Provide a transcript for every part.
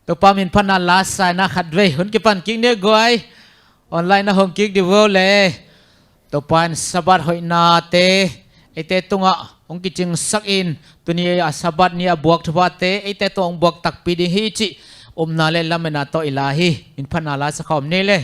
ตัวปามินพันนาลาสายนักขัดเวหุ่นกิปันกิ้งเนี่ยกวยออนไลน์นะห้องกิ้งดิวเลยตัวปานสบัดหอยนาเตไอเตตุงะองกิจิงสักอินตัวนี้สบัดนี้บวกทว่าเตไอเตตัวองบวกตักปีดิฮิจินาเลลาเมนาโตอิลาฮีมินพันนาลาสกอมนี่เลย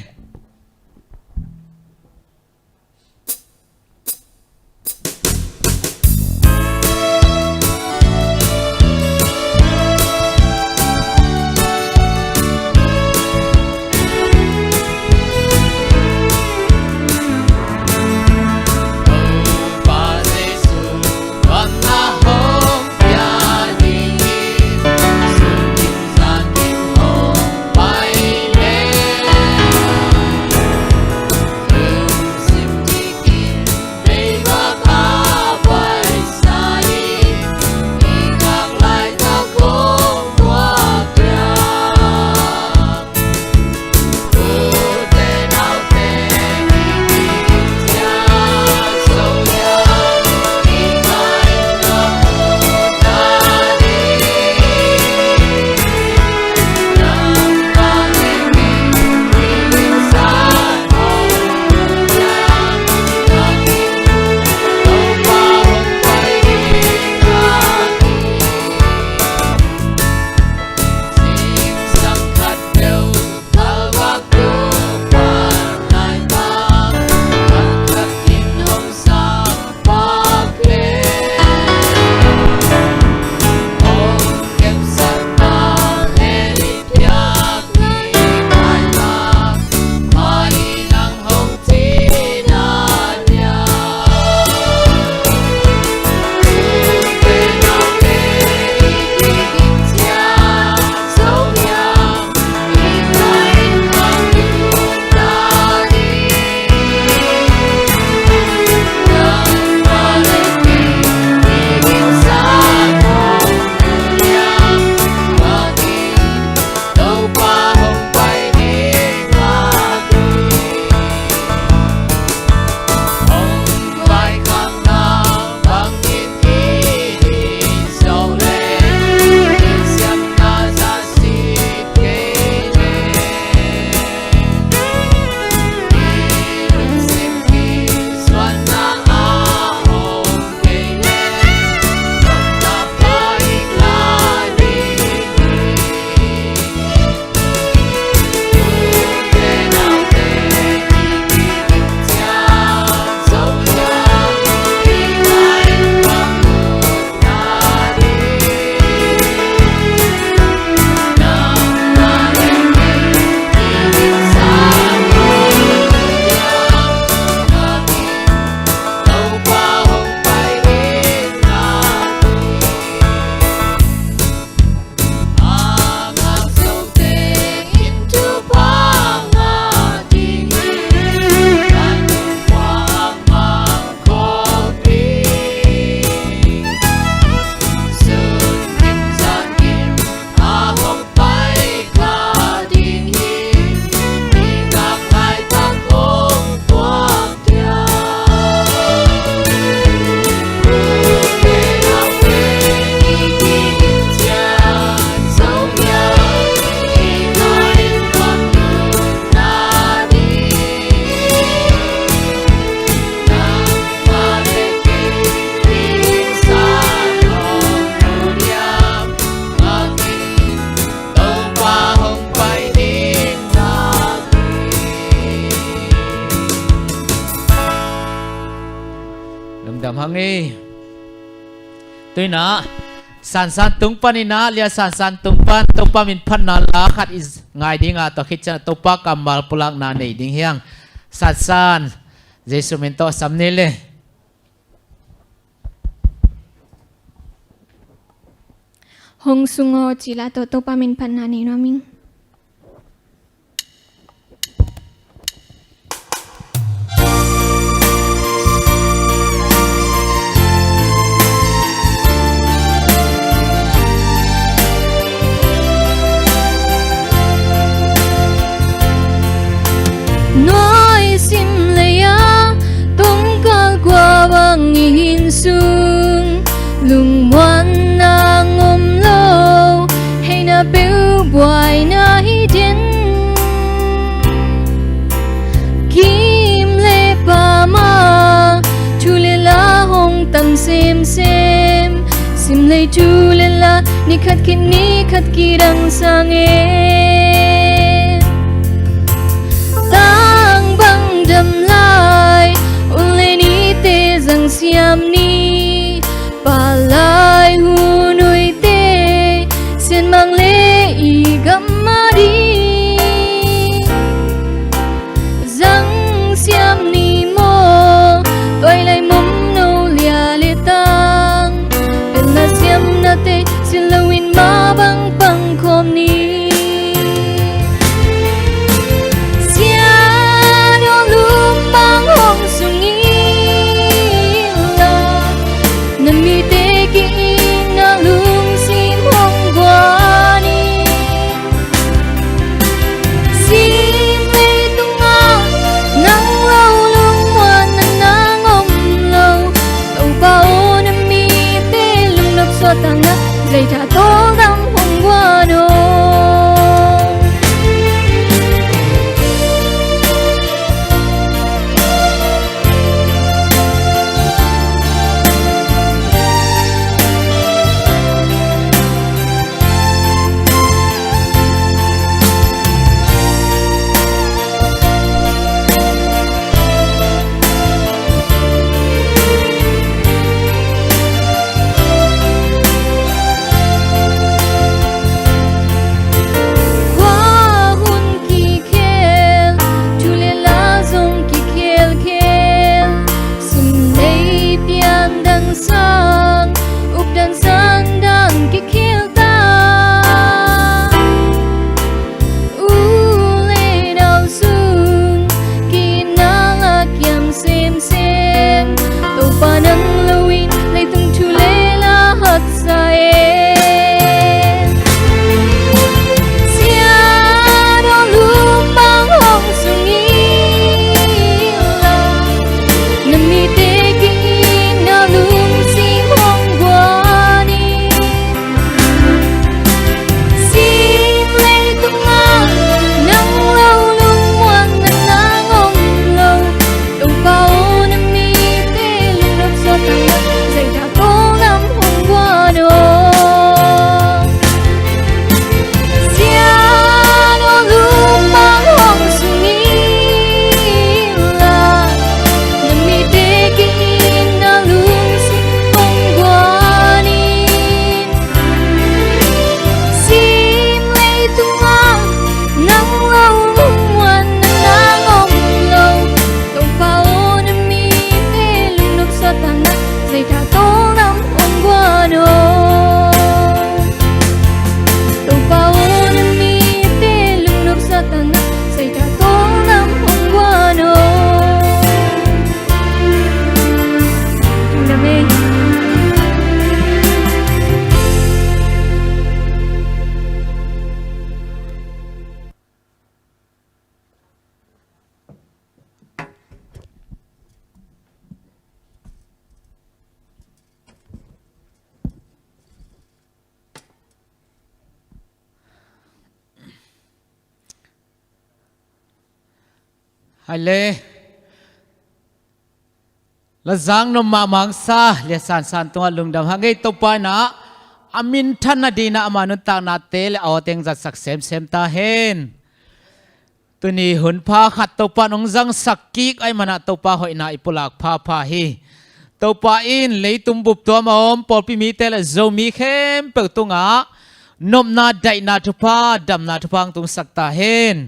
ตัวน่ะสันตุงปันน่ะเลียสันตุงปันตัวปามินพันนาลาขัดอิสไงดิ้งอ่ะตัวคิดจะตัวปากำมาลปุลักนาในดิ้งเฮียงสันเจสุเมนโตสำเนเลยหงสุงอจิลาตัวปามินพันนานีนามิง sung lung muan na ngom lo hay na lay tu lela ni khat kirang sang e tang bang dam lai ule ni te zang siam ni palai hunui te sen mang le i gamari zang siam ni mo toy lai mum no lia le tang pen na siam na te sin lawin ma bang pang khom ni sia do lum bang hong sungi la na mi te ki na lum sim hong gwa ni sim le tunga nang lau lum wan na ngom lo tau pa o na mi te lum lop so tang na dây thả tố găm hong gwa no hai lê la giang no ma mang sa le san san tung lung dam hangai to pa na amin than na dina amanu ta na te le aw teng za sak sem sem ta hen tuni hun pha khat to pa nong jang sakki ai mana to pa hoi na ipulak pha pha hi to pa in le tum bup to ma om pol pi mi te le zomi khem pe tunga nom na dai na thu pa dam na thu pang tung sak ta hen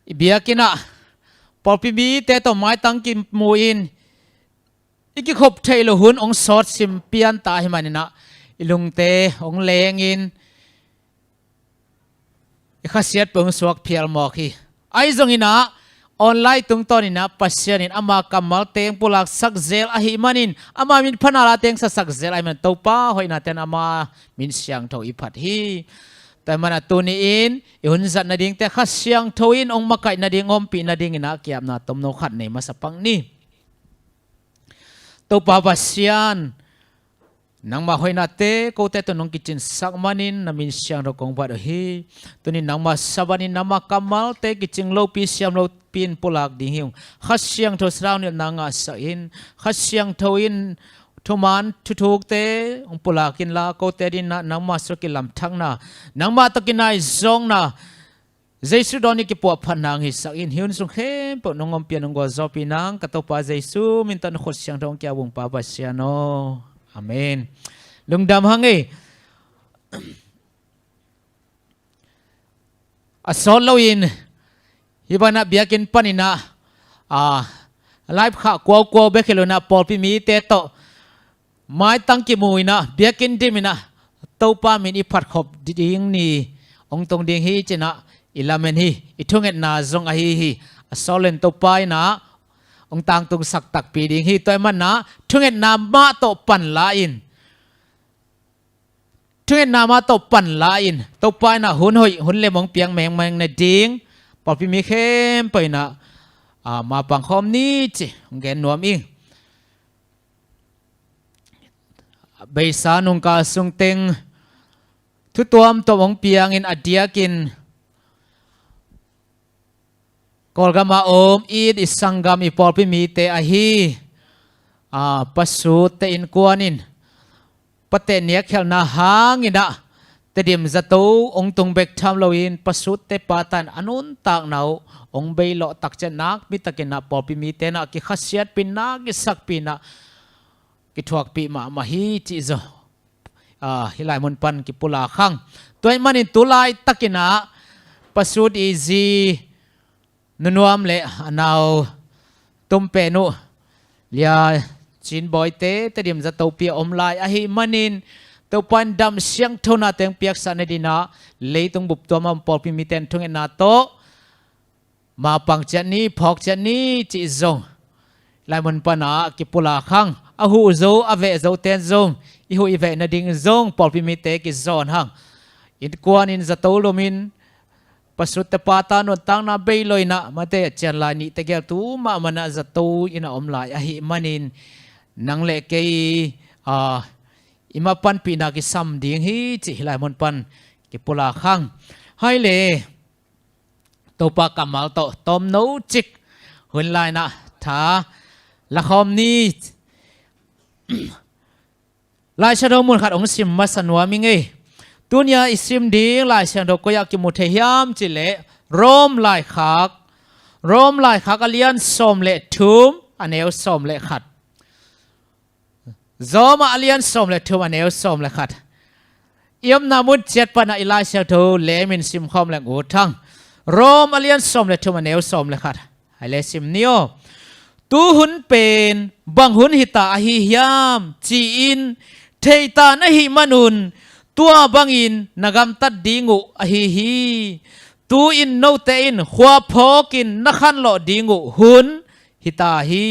Biakina Polpi te to mai tang kim muin iki khop thailo hun ong sort sim pian ta hi manina ilung te ong lengin ikhasiat pung suak phial mo khi ai zongina online tung tonina pasyanin ama kamal teng pulak sak zel a hi manin ama min phanala teng sa sak zel ai man topa hoina ten ama min siang tho iphat hiแต่มันตัวนี้อินหุ่นสัตว์นาดิ่งแต่ข้าเสียงทวินองค์มาไก่นาดิ่งอมปีนาดิ่งนักเกียบนาตมโนขัดในมาสปังนี่ตัวปาบาเซียนนังมาหอยนาเต้ก็แต่ตัวน้องกิจินสักมันินนามินเสียงเราคงบัดฮีตัวนี้นังมาสบานินนามากัมมัลเต้กิจิงโลปีเสียมโลปีนปุลักดิ่งหิวข้าเสียงทศราวเนี่ยนางอาศัยอินข้าเสียงทวิน ทุมันทุกเตองปุลากินลาโกเตดินนะนังมาสกิลำทังนะนังมาตะกินนายซองนะเจสุดอนิกิปัวพันนางฮิสักอินฮิวน์สุงเข้มปนงอมเปียนงกว่าจอปีนังกะตปาเจสุมินตันขดเสียงทองแก้วงปาบัสยาโนอาเมนลุงดำฮังเออสอนเราอินฮิบานะเบียกินปันินะไลฟ์ข้ากวเบคิโลนะปอลพิมีเตโตไม้ตั้งกิมุยนะเบียกินดิมินะเต้าป้ามินอิพัดขบดิ้งนี่องตรงดิ้งฮีเจนะอิลาเมนฮีอิทุงเอ็ดนาซงอฮีฮีอสอเลนเต้าป้ายนะองต่างตรงสักตักปีดิ้งฮีตัวมันนะทุงเอ็ดนามาโตปันลาอินทุงเอ็ดนามาโตปันลาอินเต้าป้ายนะหุ่นหอยหุ่นเล่มองเปียงแมงในดิ้งปอลพิมีเข้มไปนะมาปังคอมนี้จิแกนนวมอิงใบสานุงกาสุงเต็งทุตัวมตัวองเปียงอินอดียกินกอลกามาโอมอีดอิสังกามอิปอลพิมีเตอฮีปัสสุเตอินกวนินปะเตเนียเคลนาหางอินะเตดิมจัตูองตุงเบกทำลวินปัสสุเตปาตันอนุนตากนาวองเบยโลตักเจนักมิตรกินนะปอลพิมีเตนะกิขัสเซียดปินนักกิสักปินะกิทวกปีมาฮีจิโซฮิลายมุนปันกิปุลาขังตัวมันอินตุลายตักินะปัสสุดอีซีนวมเละนาวตุมเปนุเลียจินบอยเตแต่เดียมจะตัวเปียอมลายอหิมันอินตัวปันดำเสียงทุนาเต็งเปียกสันดินะเลยตรงบุบตัวมันปอลพิมีเตนทุงเอ็นนาโตมาปังจันนี้พอกจันนี้จิโซลายมุนปันกิปุลาขังอาหูโซอเวโซเตนโซอีหูอีเวนัดิงโซปอลพิมีเตกิโซนหังอินกวนอินจะตัวลมินปัสสุตปาตานนตังนาเบยลอยนะมาเตะเจนลานิเตเกลตูมามันอาจะตูอินาอมลายอหิมันินนังเล็กอิมาปันปีนากิซัมดิ้งฮีจิลายมุนปันกิปุลาขังให้เลตัวปากกำมัลโตตอมโนจิกหุ่นลายนะท้าละครนี้ลายชะโดมุนขัดองสิมมาสนวมิงเอตุนยาอิสิมดีลายเสียงดอกก็อยากกิมุเทียมจิเลโรมลายขักอเลียนสมเลทุมอันเอวสมเลขัดโซมาอเลียนสมเลทุมอันเอวสมเลขัดเอี่ยมนามุดเจ็ดปนาอิลายเสียงโดเลมินซิมคอมแหลงอูทังโรมอเลียนสมเลทุมอันเอวสมเลขัดไอเลซิมเนียตูหุนเป็นบังหุนหิตาอหิยามจีอินเทตานอหิมานุนตัวบังอินนกำตัดดิงูอหิฮีตูอินโนเตอินขวาพอกินนักขันหลอดิงูหุนหิตาฮี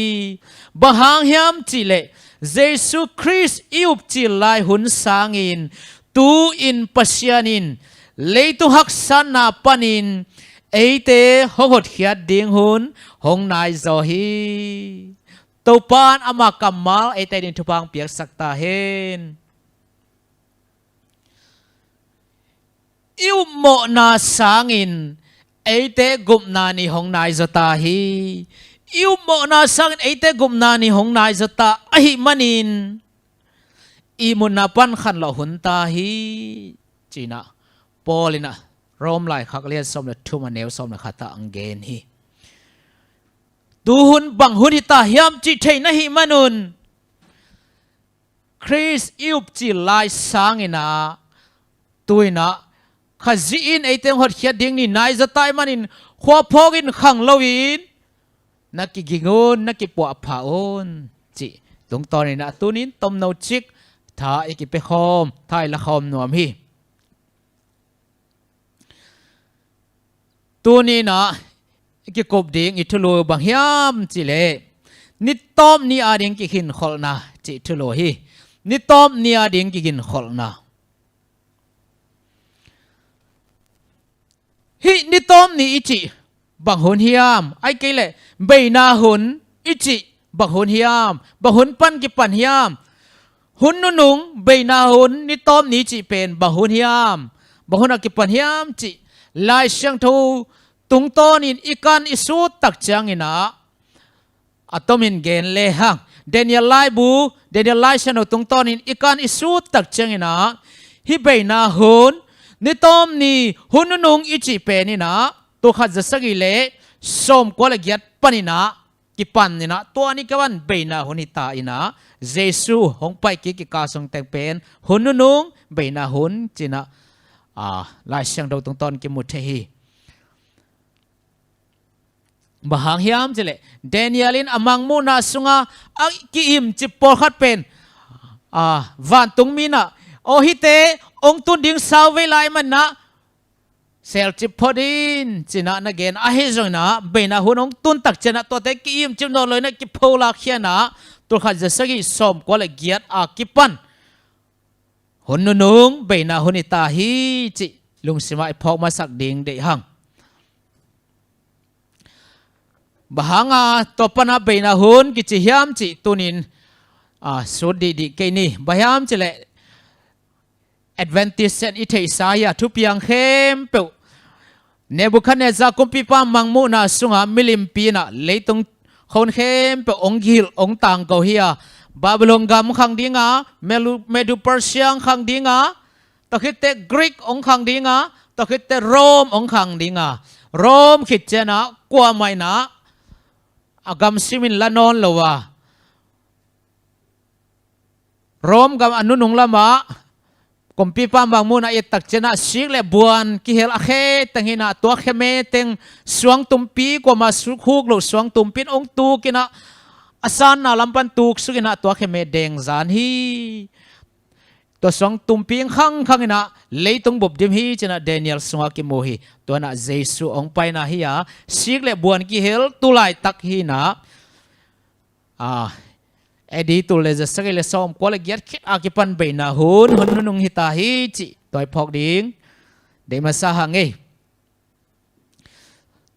บังหางยามจีเลเยซูคริสต์อิบจีลายหุนสางอินตูอินปัสยานินเลตุหักสันนาปนินเอเตหงหดเขียดดิงหุนหงนายโซฮีตัวปานอามากำมัลเอเตดินทุพังเปียกสักตาเฮนอิวโมนาสางอินเอเตกุมนานีหงนายโซตาฮีอิวโมนาสางอินเอเตกุมนานีหงนายโซตาอหิมันินอิมุนาปันขันหล่อหุนตาฮีจีน่าปอลินะโรมไลขักเลียนสมเลทุมันเนวสมเลขัตาอังเกนฮีดูหุนบังหุนหิตาฮิมจิเทนะฮิมานุนคริสอิบจิไลสางอินาตุยนะขจีอินไอเต็งหัดเขียดดิ้งนี่นายจะตายมันอินขวาพอกินขังลวินนักกิงนนักกิปวะผาโอนจิตรงตอนนี้นะตัวนี้ต้มนาวจิกถ้าไอกิไปคอมถ้าไอละคอมหนวมฮีตัวนี้นะกิกบดิ่งอิทุโลบางยามจิเลนิตอมนี่อาดิ่งกิหินขอลนะจิทุโลฮีนิตอมนี่อาดิ่งกิหินขอลนะฮินิตอมนี่อิจิบางหุนยามไอเกเลเบนาหุนอิจิบางหุนยามบางหุนปันกิปันยามหุนนุงเบนาหุนนิตอมนี่จิเป็นบางหุนยามบางหุนกิปันยามจิลายเสียงทูตุงตอนินอีกันอิสูตักจังอินะอัตมินเกนเลหัง เดเนียลไลบูเดเนียลไลชนตรงตอนนี้อีการอิสูตักเจงนะฮิเบนาหุนนิตอมนี่หุนนุงอิจิเปนี่นะตัวขัดจะสักเล่สมกว่าละเกียดปนินะกิปันนี่นะตัวนี้ก็วันเบนาหุนิตาอินะเยซูหงไปกิกาทรงแต่งเป็นหุนนุงเบนาหุนจีนะลายเสียงเราตรงตอนกิมุทเฮีบางฮิมเจเลเดนิเอลินอมังมูนาสุงากิอิมจิปอลขัดเป็นวันตุงมีนะโอฮิเตองตุนดิ้งสาวเวลามันนะเซลจิพอดินจีน่านักเกนอาเฮจงนะเบนะหุ่นองตุนตักเจนะตัวเตกิอิมจิมโนเลยนะกิพอลาเขียนะตัวขัดจะสกิสมกว่าละเกียรกิปันหุ่นนุงเบนะหุ่นตาฮีจิลุงสิมาพอกมาสักดิ่งเดหังบางตัวปนาเบนะหุ่นกิจิฮิมจิตุนินสุดดีเกนี่บางฮิมจิเลAdventist and ite Isaiah tu piang khem pe Nebuchadnezzar kum pi pa mangmu na sunga milim pi na leitung khon khem pe ong gil ong tang ko hia Babylon gam khang dinga Medu Persia khang dinga takite Greek ong khang dinga takite Rome ong khang dinga Rome khit chena kwa mai na agam simin lanon lawa Rome gam anunung lamaกมปีปามบางมูนาเอตักเจนะสิกเลบวนกิเฮลอาเคตังหินาตัวเคเมตังสวงตุมปีกว่ามาสุขูกหลุดสวงตุมปีองตูกินะอาสานนาลำปันตูกสุกินะตัวเคเมเดงจานฮีตัวสวงตุมปีขังหินะเลยตรงบุบดิมฮีเจนะเดนิเอลสวงกิโมฮีตัวน่ะเยซูองไปนะฮียาสิกเลบวนกิเฮลตุไลตักฮีนะดีตัวเลยจะสักเลสอมก็เลยยัดคิดอากิปันเบนะหุ่นนุงฮิตาฮิจิตัวพอกดิ้งเดมาสาหังเอ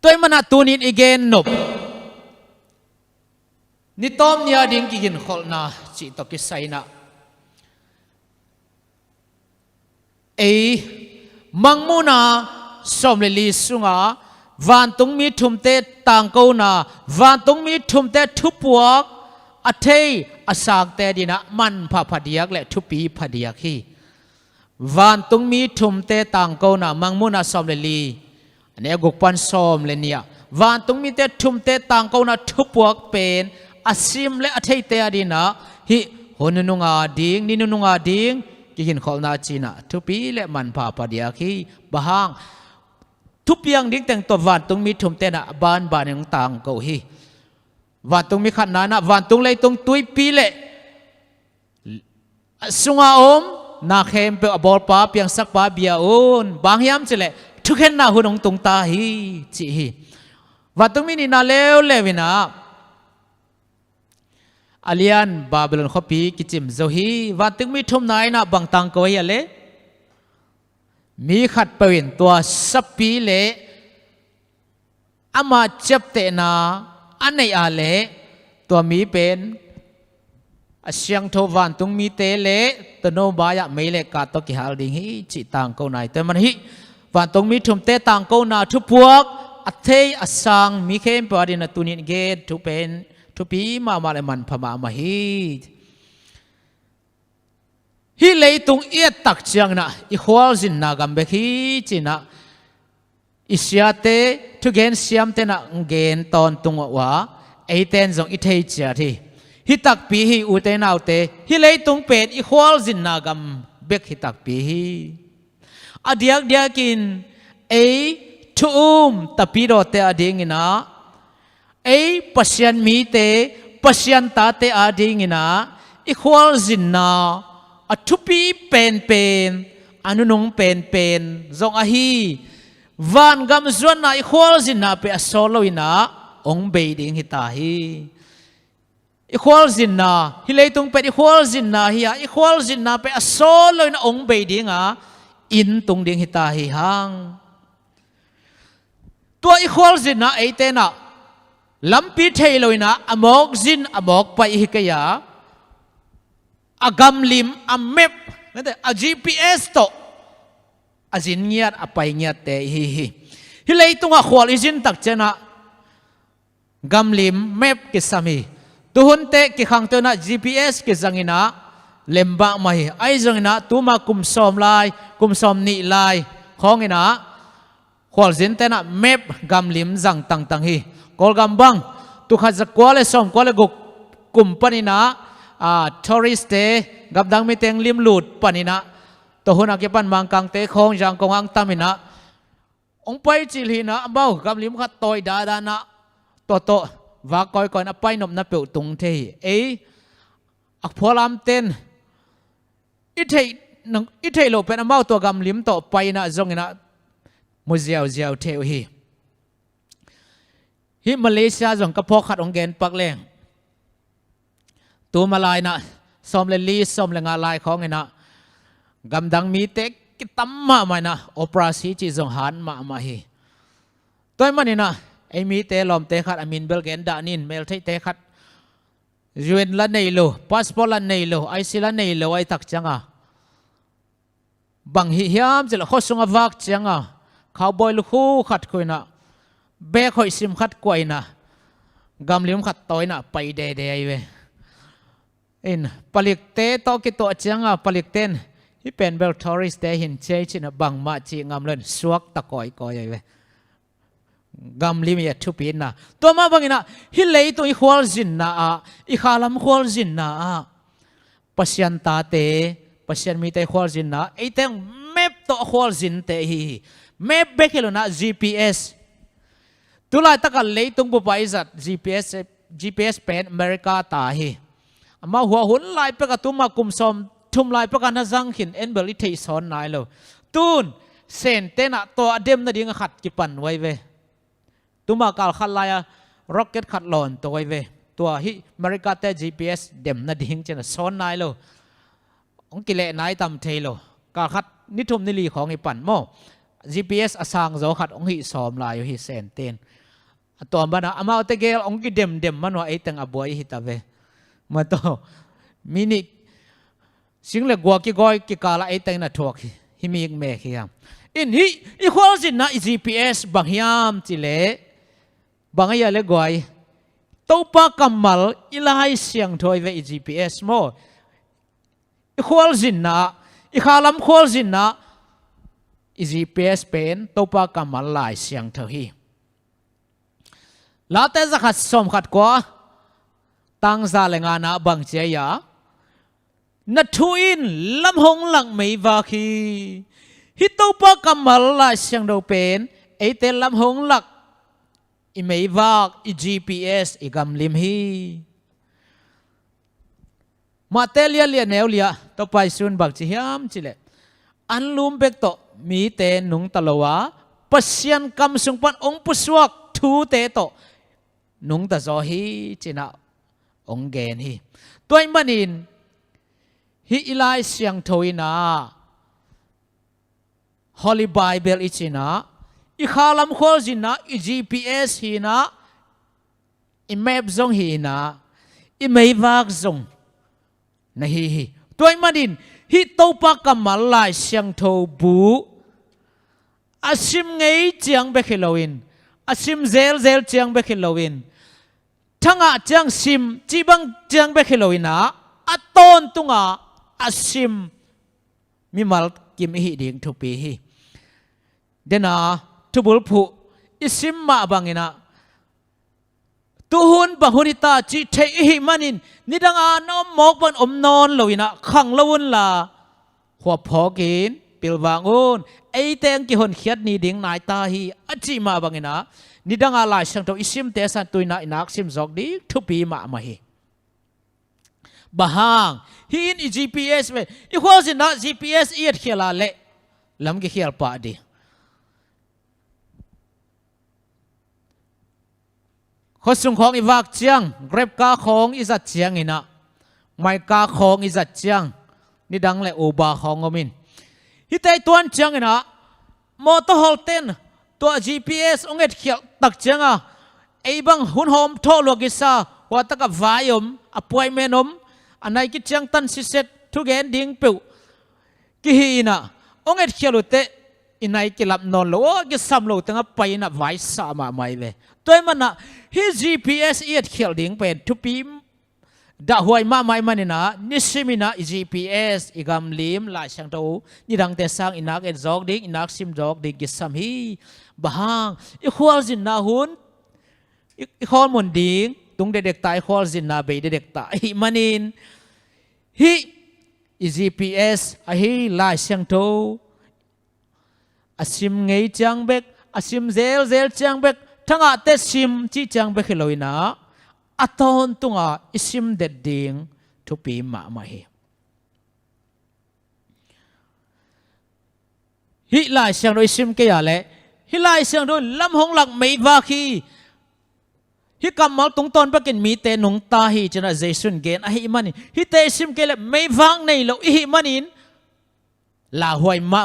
ตัวมันตัวนี้อีกเกนนบนิตอมเนียดิ้งกินขอลนาจิตกิสัยนะมังมูนาสมเลลีสุงาวันตรงมีทุมเตต่างกูนาวันตรงมีทุมเตทุบปวกอัฐิอสากแต่ดินะมันพาพเดียกและทุปีพเดียกฮีวันตุงมีทุมเตต่างกูนะมังมุนาสอมเลลีอันนี้กุกปันสอมเลเนียวันตุงมีเตทุมเตต่างกูนะทุบวกเป็นอาซิมและอัฐิเตดินะฮิหนนุงอาดิงนินุงอาดิงกินขอลนาจีนะทุปีและมันพาพเดียกฮีบางทุบยังดิ้งแต่งตัววันตุงมีทุมเตนะบ้านยังต่างกูฮีวันตรงมีขันนะวันตรงเลยตรงตุยปีเละสุงาอมนาเข้มเปอบอลป้าเพียงสักป้าเบียอุนบางยามจะเละทุกเห็นนาหุ่นองตรงตาฮีจีฮีวันตรงมีนี่นาเลวเลวินะอาเลียนบาบิลอนขบีกิจิมโซฮีวันตรงมีทุ่มนายนะบางตังก็ยังเละมีขัดเปลี่ยนตัวสับปีเละอามาเจ็บเตนาอันในอาเลตัวมีเป็นเสียงทวันตุงมีเตเลตโนบายะไม่เลกาตกิฮาลดิงฮีจิต่างกูนายแต่มันฮีวันตุงมีทุมเตต่างกูนาทุพวกอัฐิอสังมีเข้มปาดินตุนินเกตทุเป็นทุปีมาเลมันพม่ามาฮีฮิเลยตุงเอียตักเจียงนะอีขวาจินนากัมเบคีจินะอิสยาเตทุกเกนเสียมเตนะเกนตอนตุงว่าไอเตนจงอิเทเจียทีฮิตักปีฮีอุเตนเอาเตฮิเลยตุงเป็ดอีควอลจินนากัมเบกฮิตักปีฮีอดียกเดียกินทุมตะปีโรเตอดีงินะปัศยันมีเตปัศยันตาเตอดีงินะอีควอลจินนาทุปีเป็นอนุนงเป็นจงอฮีวันกำส่วนน่ะอีควอลจินนาเปอโซโลอินะองเบดิงฮิตาฮีอีควอลจินนาฮิเลยตุงเป็ดอีควอลจินนาฮีอีควอลจินนาเปอโซโลอินะองเบดิงอินตุงดิงฮิตาฮีฮังตัวอีควอลจินนาไอเตนะลำปีเทโลอินะอมอกจินอมอกไปฮิกยาอากำลิมอเมปนั่นแต่ GPS โตอาจินเงียดอไปเงียดเตฮีฮิเลยตุงขวาลิจินตักเจนะกำลิมเมปกิสามี tu hun te ki khang to na GPS ki zangina lemba mai ai zangina tu ma kum som ni lai khongina khol zin te na map gam lim zang tang hi kol gam bang tu kha za kwale som kwale guk kum panina tourist te gam dang mi teng lim lut panina to hun ak pan mang kang te khong jang kong ang tamina ong pai chi li na bao gam lim kha toy da na to và coi nó bay nộp nó biểu tung thế ấy ác phô làm tên ít thấy lộ bên mau tua gam lim to bay na zong na mua giàu theo hi Malaysia zong cái phô khát ông gen bạc leng tu Malay na xóm lên li xóm lên ngà lai khó nghe na gam đăng mi tết cái tấm mà na opera sĩ chỉ zong han mà hi tôi mà naไอ้มีเตลอมเตขัดอามินเบลเกนดานินเมลเทเตขัดยูเอ็นละในโลพาสปอร์ตละในโลไอซีละในโลไอตักจังอ่ะบังฮิยามจะละข้อสงวักจังอ่ะเขาบอยลูกคู่ขัดคุยนะเบคอยซิมขัดกวยนะกำลิมขัดต่อยนะไปเดย์เว้อินผลิตเตโตกิโตจังอ่ะผลิตเต้นที่เป็นเบลทอริสเตหินเชชินะบังมาจีงามเล่นสวกตะกอยเว้กำลิมยาทุปีนะตัวมาบังอินะฮิเลตัวอีขวลจินนะอีขาลำขวลจินนะปัศยันตาเตปัศยันมีเตขวลจินนะไอเตงเมปตัวขวลจินเตฮีเมปเบกิโลนะ GPS ตัวลายตะกันเลยตรงบุปผาจัด GPS เป็นอเมริกาตาฮีมาหัวหุ่นลายประกาศตุมากุมสมทุมลายประกันจังหินเอ็นเบลิเทสอนนายโลตูนเซนเตนะตัวเดมนาดิ่งขัดกิปันไว้เวตุมากาลขัดลายร็อกเก็ตขัดหลอนตัวไว้เวตัวฮิอเมริกาเต GPS เดมนาดิ่งเจนะสอนนายโลองกิเลนายตำเทโลกาลขัดนิทุมนิลีของไอปันโม GPS อสางโจขัดองหิสอมลายอยู่ฮิเซนเตนตัวมันนะอามาเตเกลองกิเดมมันว่าไอตังอบวยฮิตาเวมาโตมินิสิ่งเล็กกว่ากี่ก้อยกี่กาละไอแต่งน่ะทวกฮิมีอีกเมฆยามอินฮิอีควอลสินะ GPS บางยามจิเลบางอย่างเล็กกว่าตัวปากกำมัลอีลายเสียงถอยเว GPS โมอีควอลสินะอีขาลำควอลสินะ GPS เป็นตัวปากกำมัลลายเสียงเถอะฮีแล้วแต่จะขัดสมขัดกว่าตั้งซาเลงานะบางเจียนัทวินลำหงหลังไม่วาคีฮิตโปกำมัลลาเสียงดูเป็นไอเตลำหงหลักอีไม่วากอี GPS อีกำลิมฮีมาเตเลียเลียแนวเลียต่อไปส่วนบักจิฮามจิเลอันลุมเบกโตมีเตนุงตะลวะปัศยันกำสุงปันองปุสวกทูเตโตนุงตะโซฮีจินะองเกนฮีตัวมันอินฮิอิไลเสียงทวินาฮอลลีไบเบิลอิจินะอีขาลำโคจินะอี GPS ฮีนะอีแมปซงฮีนะอีไม่วากซงนะฮีตัวมันอินฮิโตปากกัมมาลายเสียงทบูอาชิมไงเจียงเบคิโลวินอาชิมเซลเจียงเบคิโลวินทั้งอาเจียงซิมจีบังเจียงเบคิโลวินะอัตโตนตุงอาซิมมีมัลกิมฮิดิ่งทุปีฮีเดน่าทุบุลผู้อิซิมมาบังอินะตุหุนบังหุนิตาจีเทฮิมันินนิดังอานอมมอกบันอมนอนลวินะขังลวุนลาหัวพอกินปิลวางอุนไอเตงกิฮนเขียดนี่ดิ่งนายตาฮีอจิมาบังอินะนิดังอาลายช่างตัวอิซิมเตสันตุยนาอินักซิมจอกดีทุปีมาฮีบางฮิน GPS เว้อีควอสินะ GPS เอียดเขียลาเละลำกี่เขียลปะดีข้อสุงของอีวักเจียงเร็บกาของอีจัดเจียงอินะไม่กาของอีจัดเจียงนี่ดังเลยโอบาของอมินฮิตไอตัวเจียงอินะมอเตอร์ฮอลเทนตัว GPS องเอ็ดเขียลตักเจียงไอ้บังหุ่นหอมโทโลกิซาว่าตะกับวายมอป่วยเมนมอันไหนกิจยังตันสิเซตทุกแกนดิ่งเปิวกิฮีน่ะองเอ็ดเขียลุเตอินไหนกิลับนอนโลกิสัมโลตั้งไปน่ะไว้สามาไม่เลยตัวมันน่ะฮิ GPS เอ็ดเขียลดิ่งเป็นทุปี đã huay ma mai manina nisimina GPS igam lim lại sang đâu ni dang te sang inak en jog ding inak sim jog ding gisam hi bahang i khwal jin na hun i khol mon ding tung de dek tai khwal jin na be de dek tai manin hi GPS a hi lai sang đâu asim ngei chang bek asim zel chang bek thanga te sim chi chang bek heloina aton tunga isim de ding thu pi ma hi hi lai sang do isim ke ya le hi lai sang do lam hong lak mei wa khi hi kamal tung ton bakin mi te nung ta hi chana jaisun gen a hi mani hi te isim ke le mei wang nei lo hi manin la huai ma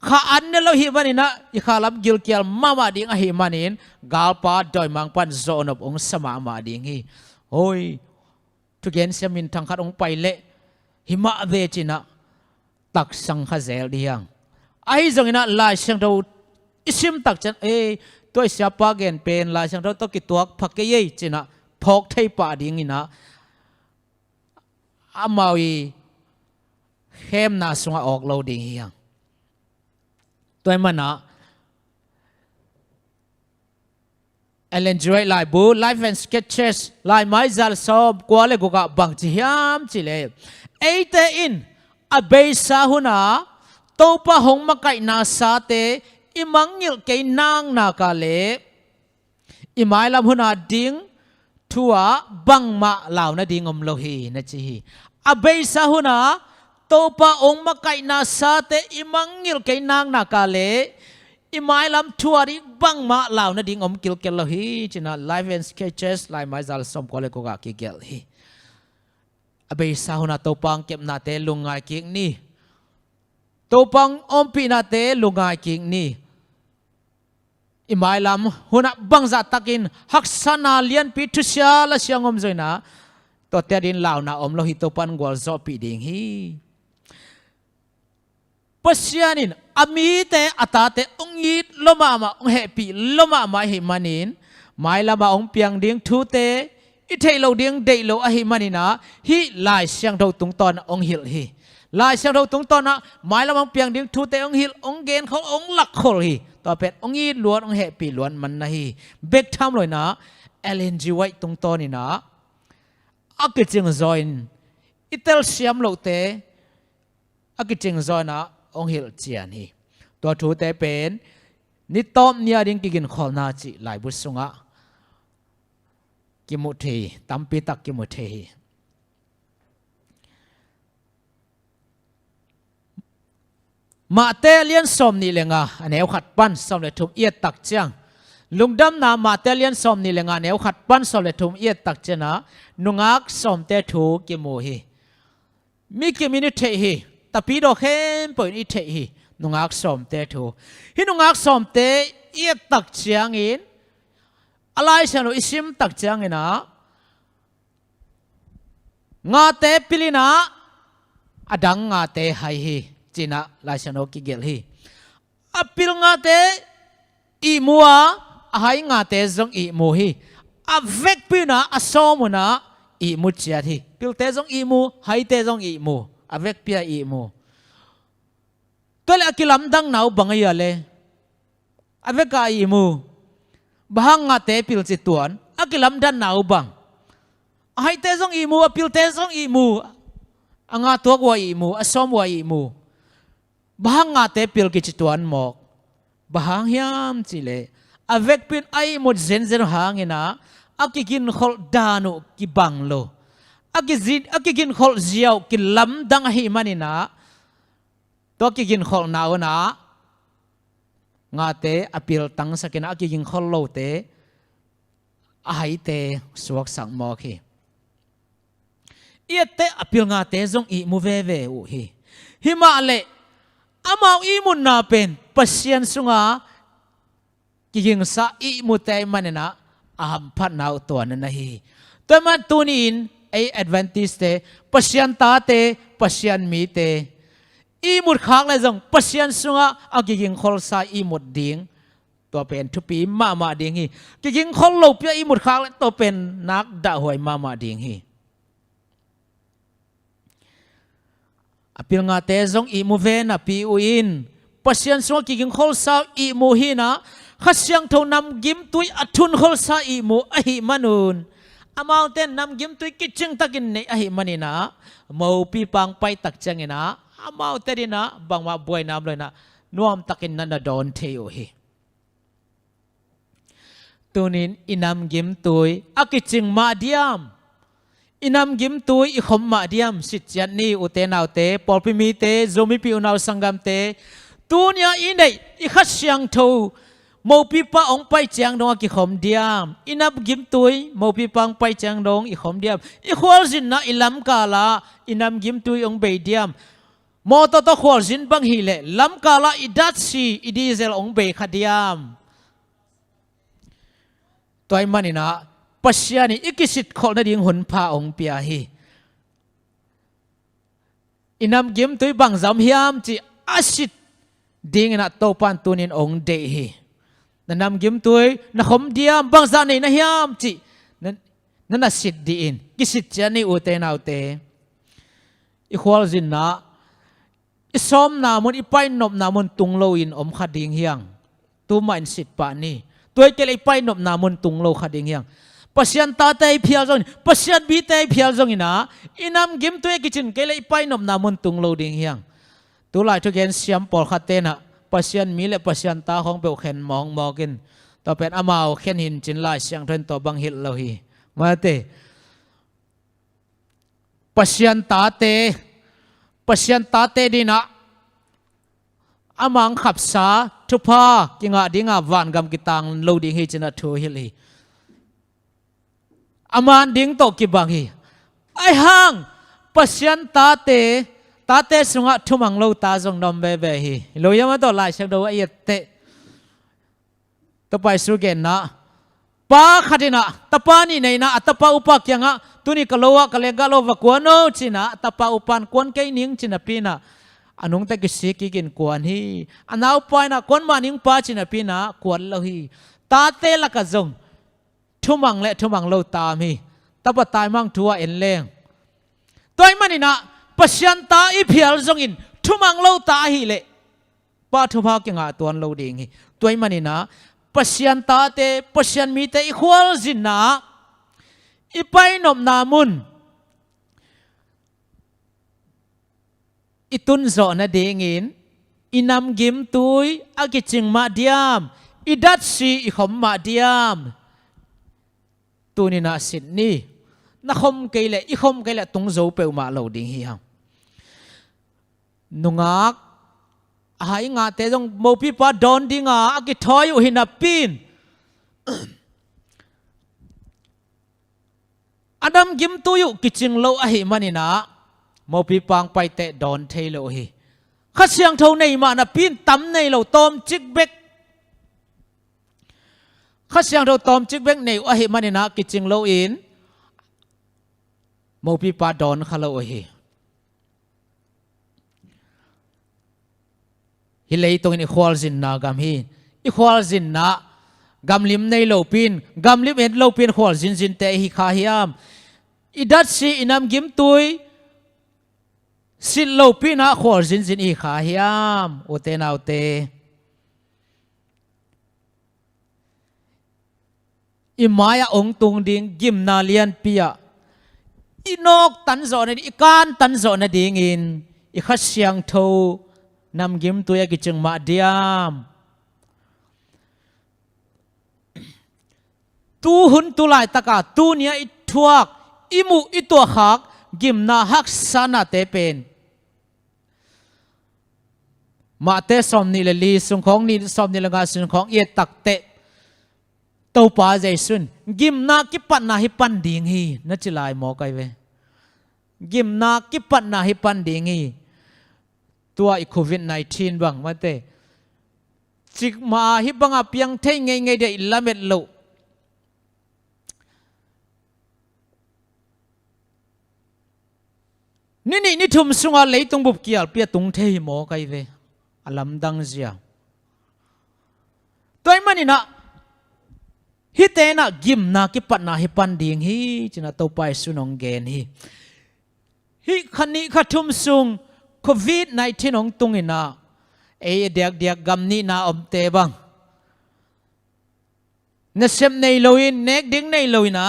kha an ne lo hi manina i kha lam gil kial mama ding a hi manin galpa doi mang pan zon of ong sama ma ding hi hoi tu gen semin thang khat ong pai le hi ma ve china tak sang kha zel diang ai zong ina lai sang do isim tak chan e toi sia pa gen pen lai sang do to ki tuak phak ke ye china phok thei pa ding ina amawi khem na sunga ok lo ding hiang tôi mà nè Ellen Joy lại bu life and sketches lại máy zal sob qua lại gục bằng chỉ hiam chỉ lệ ấy te in a bay sa huna tô pa hong ma kai na sa te imang ngil cái nang na ka lệ imai lam huna ding thua bang ma lao na ding om lo hi na chi hi a bay sa huna tô pa ong ma kai na sa te imang ngil cái nang na ka le imai lam thua ri bang ma lao na ding om kil kel lo hi china live and sketches lai mai zal som ko le ko ga ki gel hi abe sa huna to pang kem na te lungai king ni to pang om pi na te lungai king ni imai lam huna bang za takin haksana lian pi thu sia la siang om zoina to te din lao na om lo hi to pan gol zo pi ding hi pasyanin amite atate ongit loma ma ong happy loma ma hi manin mai lama ong piang ding thu te i thei lo ding dei lo a hi manina hi lai siang do tung ton ong hil hi lai siang do tung ton na mai lama ong piang ding thu te ong hil ong gen khol ong lak khol hi to pet ong i luan ong happy luan man na hi bek tham loi na LNG wai tung ton ni na akiching join itel siam lo te akiching join na ông hiểu chuyện hi tua thu te pen ni tom nia ding kigin khol na chi lai bu sunga ki mu the tampi tak ki mu the hi ma te lian som ni lenga aneu khat pan som le thum iet tak chang lungdam na ma te lian som ni lenga aneu khat pan som le thum iet tak chena nungak som te thu ki mu hi mi ki minute hi tapi do khem point i the hi nungak som te thu hi nungak som te iet tak chiang in alai sano isim tak chiang ina nga te pilina adang nga te hai hi china lai sano ki gel hi apil nga te i mua hai nga te zong i mu hi avek pina asomuna i mu chia hi pil te zong i mu hai te zong i mu avec pia i mo tole akilam dang nau bangai ale avec ka i mo bahang nga te pil chi tuan akilam dan nau bang hai te jong i mo apil te jong i mo anga tuak wa i mo asom wa i mo bahang nga te pil ki chi tuan mok bahang hiam chi le avec pin ai mo zen zen hangina akikin khol danu ki banglo akigin khol ziaw ki lam dang hi manina to kigin khol naw na nga te apil tang sakina akigin khol lo te ai te suak sang mo khi iete apil nga te zong i mu ve ve u hi hima le amau i mun na pen pasien sunga kigin sa i mu te manina aham phat naw to na hi to man tunin ai Adventist te pasyan ta te pasyan mi te i mut khak le jong pasyan sunga agiging khol sa i mut ding ตัวเป็นทุปีมาดิ่งฮีกิงคนเราเปียอีหมดครั้งแล้วตัวเป็นนักด่าหวยมาดิ่งฮีอภิลงาเตจงอีมูเวนะปีอุอินปัสยันสวกิงคนสาวอีมูฮีนะขัดเสียงทงนำกิมตุยอัทุนคนสาวอีมูอหิมานุนอามาเต้นนำกิมตุยกิจึงตักินในอหิมานินะมูปีปังไปตักจังนะอามาเต้นนะบางว่าบวยน้ำเลยนะนวมตักินนันดอนเทโอฮีตัวนี้อินำกิมตุยอากิจึงมาเดียมอินำกิมตุยอิขมมาเดียมสิจันนี่อุเตนาวเตปอลพิมีเตโซมิปิอุนาวสังกัมเตตัวนี้อินเดอิขัดเสียงทูมูปีปะองไปเจียงดงกิขมเดียมอินับกิมตุยมูปีปังไปเจียงดงอิขมเดียมอิขวาลจินนะอิลัมกาลาอินับกิมตุยองไปเดียมมอตโตขวาลจินบังฮิเลลัมกาลาอิดัตซีอิดีเซลองไปขัดเดียมตัวมันนี่นะปัศยานี่อิกิสิทธิ์ขอนาดิ่งหุนพาองเปียฮีอินับกิมตุยบังจำฮิยามจีอาสิทดิ่งนะโตปันตุนินองเดฮีนั่นนำกิมตุยนักขมเดียมบางจานในนะฮิยามจีนั่นน่ะสิทธิ์ดีอินกิสิทธิ์เจนี่อุเตนเอาเตอีควอลจินนะอีซ้อมนามุนอีไปนบนามุนตุงโลอินอมขัดดิ่งเฮียงตัวมันสิทธิ์ปานี่ตัวเกลีไปนบนามุนตุงโลขัดดิ่งเฮียงปัศยันตาเตยเพียรจงปัศยันบีเตยเพียรจงอินะอินำกิมตุยกิจินเกลีไปนบนามุนตุงโลดิ่งเฮียงตัวหลายทุกเย็นเสียมปอลขัดเตนะปัศยันมีและปัศยันตาของเบลเข็นมองกินต่อเป็นอามาวเข็นหินจินลายเสียงเทนต่อบังหิตเราฮีมาเตปัศยันตาเตดีนะอามังขับสาทุพากิงาดิงาวันกำกิตังโลดิงฮีจินะทูฮิลีอามันดิงโตกิบังฮีไอหังปัศยันตาเตสุงะทุมังโลตาจงนอมเบเบฮีโลยามาต่อลายเชงโดว่าเอเตต่อไปสุเกนนะป้าขัดินะตะปานี่ในนะตะปาอุปกยังะตุนี่กะโลวะกะเลกะโลวะกวนโนจินะตะปาอุปันกวนไกนิงจินะปีนะอันนุงตะกิสิกิกินกวนฮีอันเอาไปนะกวนมานิงป้าจินะปีนะกวนโลฮีตาเตละกะจงทุมังและทุมังโลตามฮีตะปะตายมังทัวเอ็นเลงตัวมันนี่นะปัศยันตาอีเพียลจงอินทุมังโลตาฮีเลป้าทุพากิงาตัวโลดิงฮีตัวมันนี่นะปัศยันตาเตปัศยันมีเตอีควอลจินนะอีไปนมนามุนอีตุนโซนะเดงินอีนำกิมตุยอากิจิงมาเดียมอีดัตซีอีขมมาเดียมตัวนี้นะสินนี่นักขมเกลอีขมเกลตุงโจเปลมาโลดิงฮีฮังนุงักหายงาเตจงโมพิปาดอนดิงาอากิทอยอุหินาปินอดัมกิมตุยกิจิงโลอหิมันินะโมพิปังไปเตะดอนเทโลฮีข้าเสียงเท่าในมานะปินตั้มในโลตอมจิกเบกข้าเสียงเท่าตอมจิกเบกในอหิมันินะกิจิงโลอินโมพิปาดอนขลโลฮีฮิเลตรงนี้ควอลจินนากำฮีอีควอลจินนะกำลิมในโลปินกำลิมเอ็นโลปินควอลจินเตฮิคาฮิยามอีดัตซีอินามกิมตุยสิโลปินฮะควอลจินฮิคาฮิยามโอเตนเอาเตอิมายาองตุงดิงกิมนาเลียนปียอีนกตันโซนอีการตันโซนดิงอินอีขัดเสียงโทนำกิมตัวยกิจงมาเดียมตูหุนตุลายตะกาตูเนียอิทวกอิมุอิตัวหักกิมนาหักสานาเตเป็นมาเตสอมนิลลีสุงของนิสอมนิลงาสุงของเอตักเตเต้าป่าใจสุนกิมนากิปันนาฮิปันดิงฮีนั่นจิลายหมอไกเวกิมนากิปันนาฮิปันดิงฮีตัวอีโควิด-19บังมาเตจิกมาฮิบังอาเปียงเทงไงเดอิลาเม็ดโลนี่ทุ่มสุงาเลยตรงบุบเกียลเปียตุงเทหมอไกเวอลัมดังเสีย ตัวมันนี่นะฮิเตนะกิมนากิปันนาฮิปันดิ่งฮีจินะตัวไปสุนองเกนฮิคันนี้ขัดทุ่มซุงโควิด-19องตุงอินะเดียกกำนี้นาอมเตบังเนเซมในโลอินเนกดิ้งในโลอินะ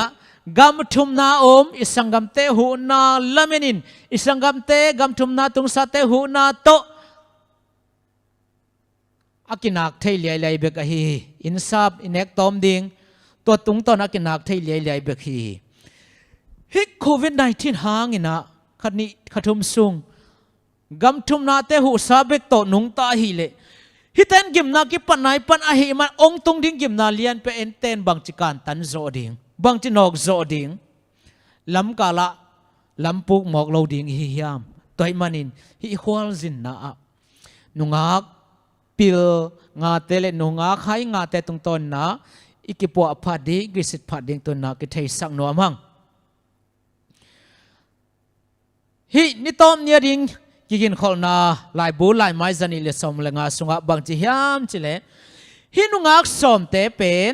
กำทุมนาอมอิสังกำเตหูนาละเมนินอิสังกำเตกำทุมนาตุงสะเตหูนาโตอากินักเทลียเลยเบกฮีอินซับอินเอกตอมดิงตัวตุงตอนอากินักเทลียเลยเบกฮีฮิโควิด-19หางอินะขัดนี้ขัดทุมซุงกำทุมนาเตหูซาเบกโตนุงตาฮีเลฮิเตนกิมนากิปันไหนปันอาหิมันองตุงดิ้งกิมนาเลียนไปเอ็นเตนบางจิการตันโซดิ้งบางจินอกโซดิ้งลำกาละลำปุกหมอกเราดิ้งฮิยามตัวมันินฮิฮวลจินนานุงักปิลงาเตเลนุงักให้งาเตตุงตนนะอิกิปัวพัดดิ้งกิสิตพัดดิ้งตัวนักกิเทสักนัวมังฮินิตอมเนียดิ้งกินขอนาลายบูลายไม้จันนิเลสอมเลงาสุงะบางจิฮามจิเลหินุงักสอมเตเป็น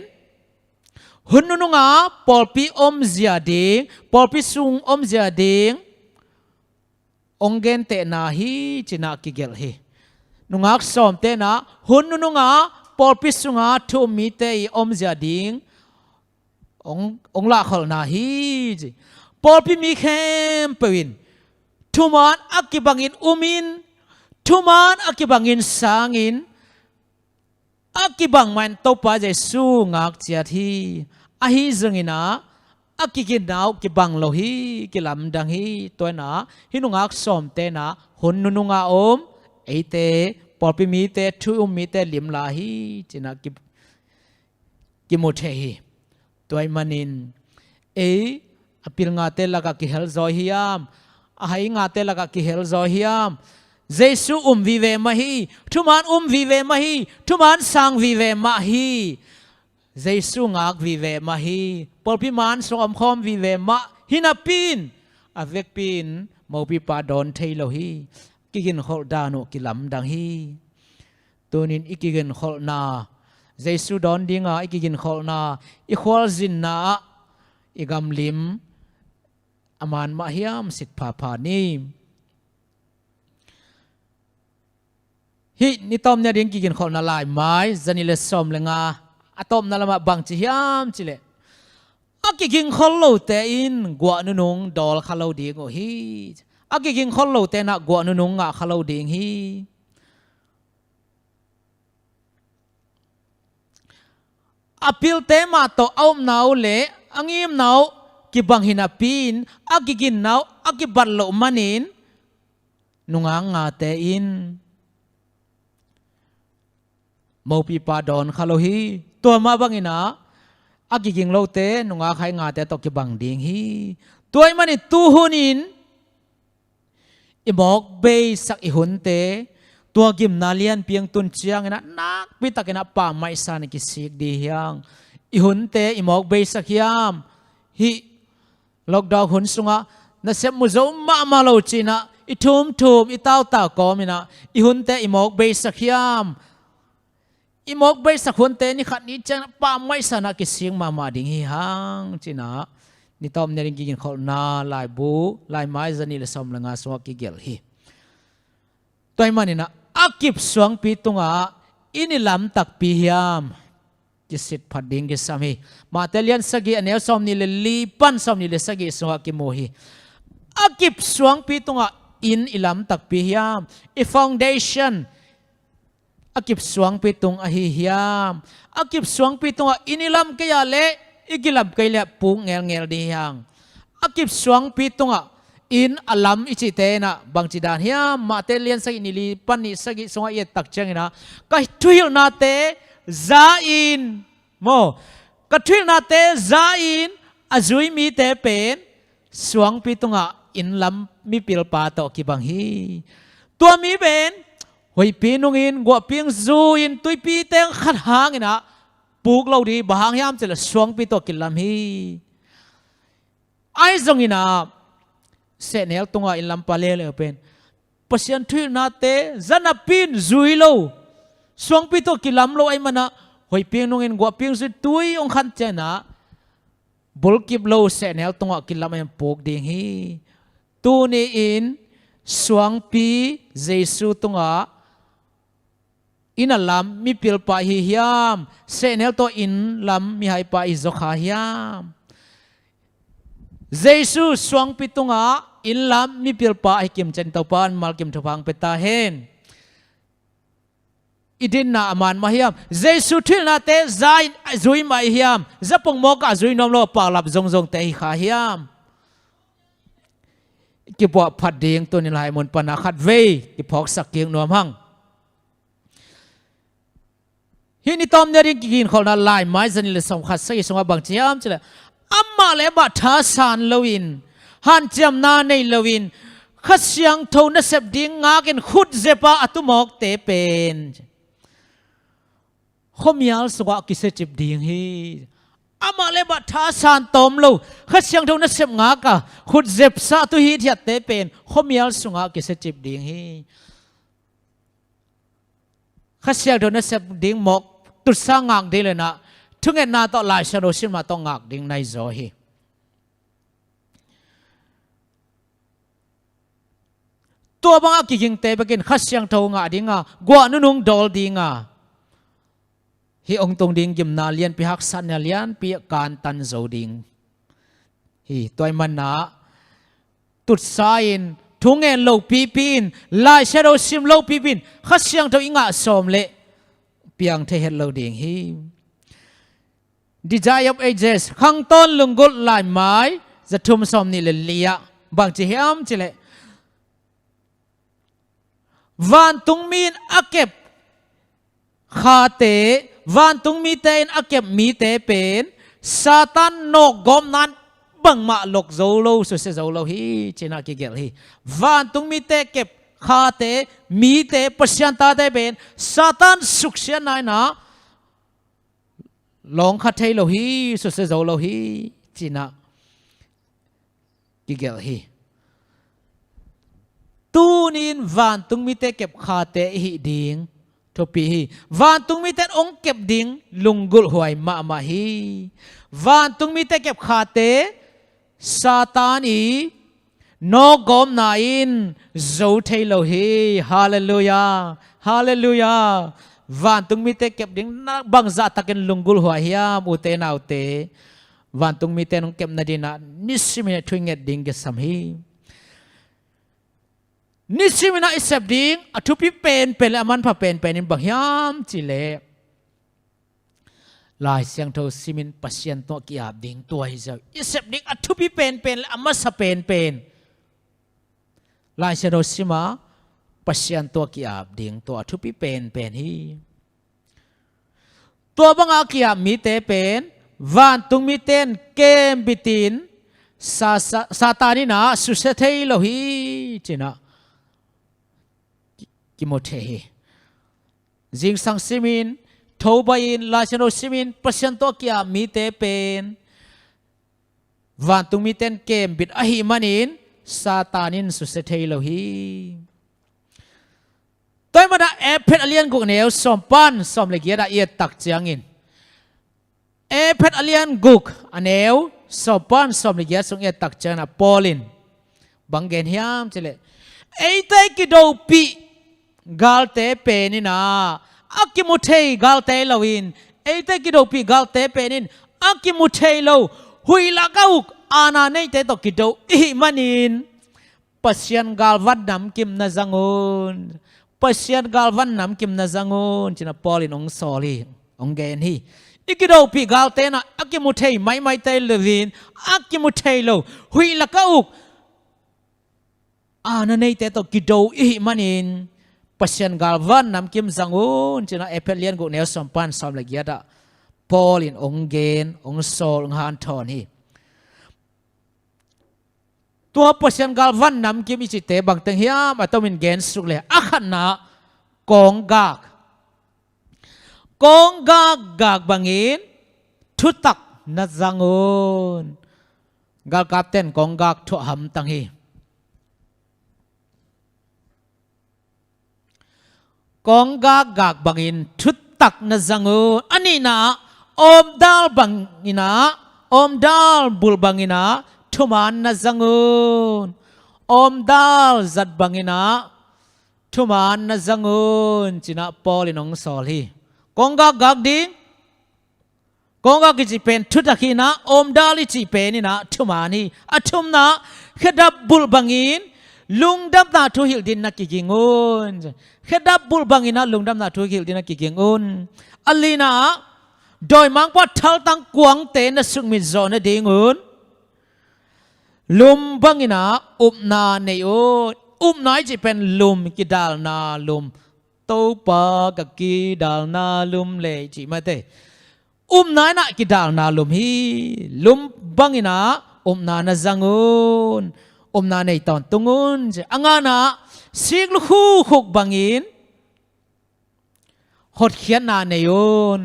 หุนนุงะปอลปีอมเจียดิงปอลปีสุงอมเจียดิงองเกนเตนาฮีจินากิเกลฮีนุงักสอมเตนะหุนนุงะปอลปีสุงะทุมีเตยอมเจียดิงองละขอนาฮีจิปอลปีมีเข้มเปวินทุมานอักบางอินอุมินทุมานอักบางอินสางอินอักบางมันตบไปใจสู้งักเจียทีอาฮิซึงอินะอักกินนาวกิบังโลฮีกิลำดังฮีตัวนะฮินุงักสอมเตนะหุนนุงาอมเอเตปอลปิมีเตทุอุมีเตลิมลาฮีจินะกิโมเทฮีตัวมันินอปิลงาเตลกะกิเฮลซอยฮิยามอาหิงาเตลกะกิเฮลซอฮิยามเจสุวิเวมาฮีทุมานวิเวมาฮีทุมานสังวิเวมาฮีเจสุงักวิเวมาฮีปอลพิมานสงคอมวิเวมาฮินาปินอเวกปินมอปิปาดอนเทโลฮีกินขอลดานุกิลำดังฮีตัวนินอิกินขอลนาเจสุดอนดิงาอิกินขอลนาอิขอลจินนาอิกำลิมอามันมาเฮียมสิทธาพานีฮินิตอมเนี่ยเรียงกินคนนาลายไม้จันิเลสอมเลงาอะตอมนาลมาบังจิเฮียมจิเลอากินคนโลเตอินกัวนุงดอลขลาวดีงฮีอากินคนโลเตนะกัวนุงงะขลาวดีงฮีอพิลเตมาโตเอาหนาวเลอังยิมหนาวกิบังหินาปินอากินนาวอากิบัลโลมันินนุงางาเตอินมอปีปาดอนคาโลฮีตัวมาบังอินะอากินโลเตนุงาใครงาเตตกิบังดิงฮีตัวมันนี่ตูหุนินอิมอกเบยสักอิหุนเตตัวกิมนาเลียนเพียงตุนเชียงนะนักพิตักนะป่าไม่สานกิสิกดียังอิหุนเตอิมอกเบยสักยามฮีล็อกดาวน์หุนสุงะนั่นเสมุโจมาโลจีนะอิทุมอิตาวตากอมินะอิหุนเตอิมอกเบยสักยามอิมอกเบยสักหุนเตนี่ขัดนี้จะป่าไม่สานักสิงมาดิ่งฮิฮังจีนะนี่ตอมเนี่ยริงกินขอนาลายบูลายไม้จันนี่ละสมละงาสวกิเกลฮีตัวมันนี่นะอากิบสวงปีตุงะอินิลำตักปียามกิสิทพัดดิ่งกิสามีมาเตลียนสกีอันเนี้ยสมนี่เลยลีปันสมนี่เลยสกีสวกิโมฮีอากิบสวงปีตุงะอินอิลำตักปียามอีฟาวเดชั่นอากิบสวงปีตุงอหิยามอากิบสวงปีตุงะอินิลำกยาเลอีกิลำกยาเลปุงเงลดียังอากิบสวงปีตุงะอินอลัมอิจิเตนะบางจิดานเฮียมาเตเลียนสกินิลีปันนิสกิสงเอตักเจงนะก็ทุยนาเตซาอินโมก็ทุยนาเตซาอินอาจุยมีเตเป็นสวงปีตุงะอินลัมมีปิลปาโตกิบังฮีตัวมีเป็นหอยปีนุงอินกัวเพียงจูอินตุยปีเตงขัดหางนะปูกเราดีบางยามจะละสวงปีโตกิลัมฮีไอซงอินาเสนเอลตงอินลัมปาเลเลเป็นปัศยันทุยนาเตจันปินจุยโลสวงปีโตกิลัมโลไอมันนะ hoi piang nong in gua piang su tui ong khan chena bol kip lo se nel tonga kilam em pok ding hi tu ni in suang pi Jesu tonga in alam mi pil pa hi hiam se nel to in lam mi hai pa i zokha hiam Jesu suang pi tonga in lam mi pil pa hi kim chen to pan mal kim thopang peta hen idin na aman mahiam Jesu thil na te zai zui mai hiam zapong mo ka zui nom lo pa lap zong zong te hi kha hiam ki bo phat ding to ni lai mon pana khat ve ki phok sak kieng nom hang hi ni tom ne ring ki gin khol na lai mai zani le som khat sai songa bang chiam chile amma le ba tha san loin han cham na nei loin khat siang tho na sep ding nga ken khut zepa atumok te pen khomial suwa ki se chip ding hi ama le ba tha san tom lo khat siang tho na sep nga ka khut zep sa tu hi thiat te pen khomial sunga ki se chip ding hi khat siang tho na sep ding mok tu sa ngak de le na thungen na to lai sha ro sin ma to ngak ding nai zo hi tua bang ki ging te bakin khat siang tho nga dinga gwa nu nung dol dinga hi ong tong ding gim na lian pi hak san na lian pi kan tan zo ding hi toy man na tut sain thungen lo pi pin lai sha ro sim lo pi pin khat siang tho inga som le piang the het lo ding hi desire of ages khang ton lungul lai mai za thum som ni le lia bang chi hiam chi le van tung min akep kha te van tung mi te in akep mi te pen satan nok gom nan bang ma lok zo lo so se zo lo hi china ki gel hi van tung mi te kep kha te mi te pasyan ta te pen satan suk sian nai na long kha thei lo hi so se zo lo hi china ki gel hi tu nin van tung mi te kep kha te hi ding thopi hi van tung mi te ong kep ding lungul huai ma hi van tung mi te kep kha te satan i no gom na in zo thei lo hi hallelujah hallelujah van tung mi te kep ding na bang za takin lungul huai hiam u te nau te van tung mi te ong kep na dina nisimi thuinget ding ge sam hi nisimina isep ding athupi pen pen aman pha pen pen in bahyam chile lai siang tho simin pasien to ki ap ding tuai zo isep ding athupi pen pen ama sa pen pen lai se ro sima pasien to ki ap ding to athupi pen pen hi to banga ki ap mi te pen van tung mi ten kem bitin satani na su se thei lo hi china Kimothe Jing sang simin Thobain la chano simin pasyan to kya mi te pen van tung mi ten kem bit ahi manin satanin su se thei lo hi toy mana ephet alian guk neu som pan som le gia da ye tak chiang in ephet alian guk aneu som pan som le gia sung ye tak chiang na polin bangen hiam chele ei te ki do pi galte penina akimuthei galte lawin eite kido pi galte penin akimuthei lo huila gauk ana nei te to kido i manin pasyan galvan nam kim na zangun pasyan galvan nam kim na zangun china polin ong soli ong gen hi ikido pi galte na akimuthei mai te lawin akimuthei lo huila gauk ana nei te to kido i manin pasyan galvan nam kim zangun china epelian go neo sompan som la giada Paul in ongen ong sol ong han thon hi tua pasyan galvan nam kim ichite bang teng hiam atomin gen suk le akhan na kong gak bangin thutak na zangun gal kapten kong gak thu ham tang hi kong gak bangin thut ตักนะจังอันนี้นะอมดาลบังอินะอมดาลบุลบังอินะทุมันนะจังอมดาลจัดบังอินะทุมันนะจังจินะปอลินองสอลีกงกากดิกงกากิจิเป็นทุตักีนะอมดาลิจิเป็นนี่นะทุมานีอัทุมนะขดับบุลบังอินลุงดับนาทุหิลดินนักกิงอุนขดับบุลบังอินะลุงดับนาทุหิลดินนักกิงอุนอัลลีนะโดยมังปัดทัลตังกวางเตนสุกมิจอนดิงอุนลุมบังอินะอุบนาเนยอุบน้อยจิเป็นลุมกิดาลนาลุมโตปากกิดาลนาลุมเลจิมาเตนายนะกิดาลนาลุมฮีลุมบังอินะนานะจังอุนนาในตอนตุงอุนอังานะสิกลุคูขุกบังอินหดเขียนนาในอุน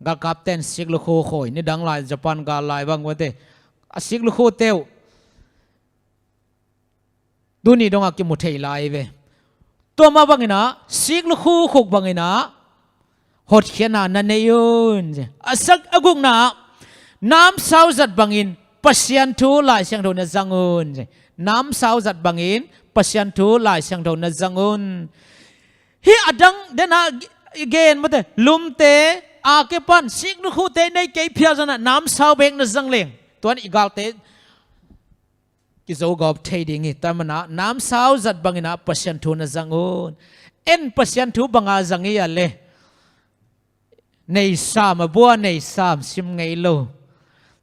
กากับเต้นสิกลุคูโขยนี่ดังหลายญี่ปุ่นกาหลายบังวันเตสิกลุคูเตวดูนี่ดงอากิมุเทยลายเวตัวมาบังอินะสิกลุคูขุกบังอินะหดเขียนนาเนยุนสักอกุงนาน้ำสาวจัดบังอินปัสยันทูลายเสียงโดนจังอุนน้ำสาวจัดบังอินปัสยันทูลายเสียงโดนจังอุนฮีอดังเดน่าเกนมาเตลุมเตอาเกปันสิกนุคูเตในเกยพิจารณาน้ำสาวเบงนจังเลงตัวนี้กาลเตกิโซกอบเทดิงิแต่มันน้ำสาวจัดบังอินปัสยันทูนจังอุนเอ็นปัสยันทูบังอาจังอีอะไรในสามบัวในสามซิมไงโล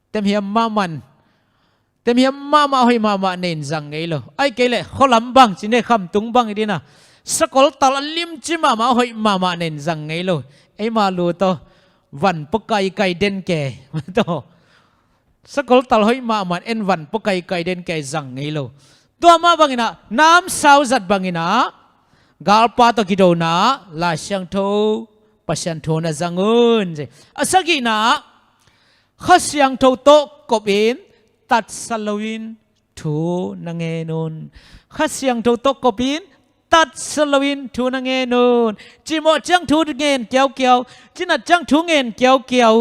เต็มเหียมมามันเต็มเหียมมาหอยมาเนินจังไงโลไอ้เกลเลยเขาลำบังจินเนคำตุงบังดีนะสกอลตาลิมจิมาหอยมาเนินจังไงโลไอ้มาลูโตวันปกไก่เด่นแก่โตสกอลตาหอยมาเอ็นวันปกไก่เด่นแก่จังไงโลตัวมาบังนะน้ำสาวจัดบังนะกาลปาตกิโดนะลาเชียงโตปัสยันโทนะจังอุนอาศัยนะข้าเสียงโทโตกบอินตัดสลวินทูนังเงนุนข้าเสียงโทโตกบอินตัดสลวินทูนังเงนุนจิโมจังทูเงินเกี่ยวจินัดจังทูเงินเกี่ยว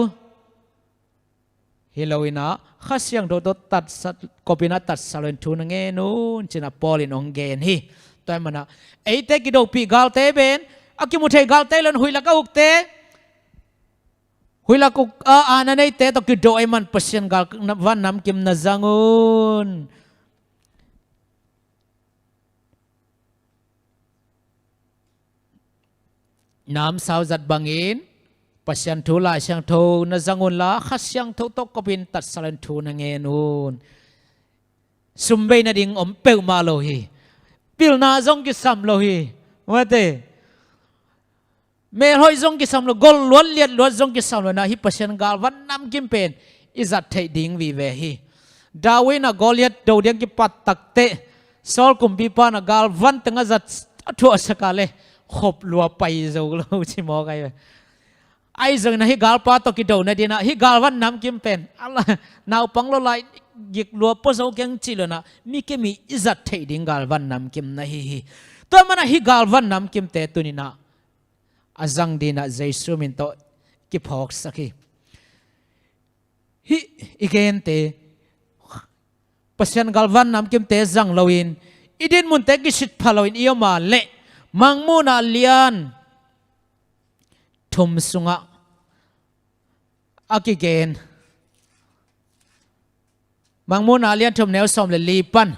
เฮโลวินะข้าเสียงโทโตตัดกบอินตัดสลวินทูนังเงนุนจินัดปอลินองเกนฮีตัวมันนะไอเตกิโดปีกาลเตเบนอากิมุเทกาลเตลันหุยลักอุกเตหุยลักอุกอานันเตตกิโดไอมันปัสยันกาลวันน้ำกิมนาจังอุนน้ำสาวจัดบังอินปัสยันทูลาเชียงทูนาจังอุนละขัดเชียงทูตกกบินตัดสลันทูนังเงนุนสุมเบยนาดิงอมเปิลมาโลฮีปิลนาจงกิสัมโลฮีว่าเตเมื่อหอยจงกิสามโลกอลล้วนเลียดล้วนจงกิสามโลนะฮิปัสยันกาลวันน้ำกิมเป็นอิจัดเทดิ่งวิเวฮีดาวินะกอลเลียดดูเดียงกิปัตตักเตสอลกุมปีปานะกาลวันตั้งจัดทั่วสกาเลขบลัวไปจูกลูชิมอไกไอจังนะฮิกาลปาตกิโดนะดีนะฮิกาลวันน้ำกิมเป็นอัลลนาวปังโลไลยิกลัวปะโซเกงจิลนะมีแค่มีอิจัดเทดิ่งกาลวันน้ำกิมนะฮีตัวมันนะฮิกาลวันน้ำกิมเตตุนินะอาจังดีนะใจสูมินโตกิพอกสักีฮิอีเกนเตปัสยันกาลวันน้ำกิมเตจังลาวินอีดินมุนเตกิสิทพาลาวินเอียมาเละมังมูนาเลียนทุมสุงะอากิเกนมังมูนาเลียนทุมแนวสอมเลลีปัน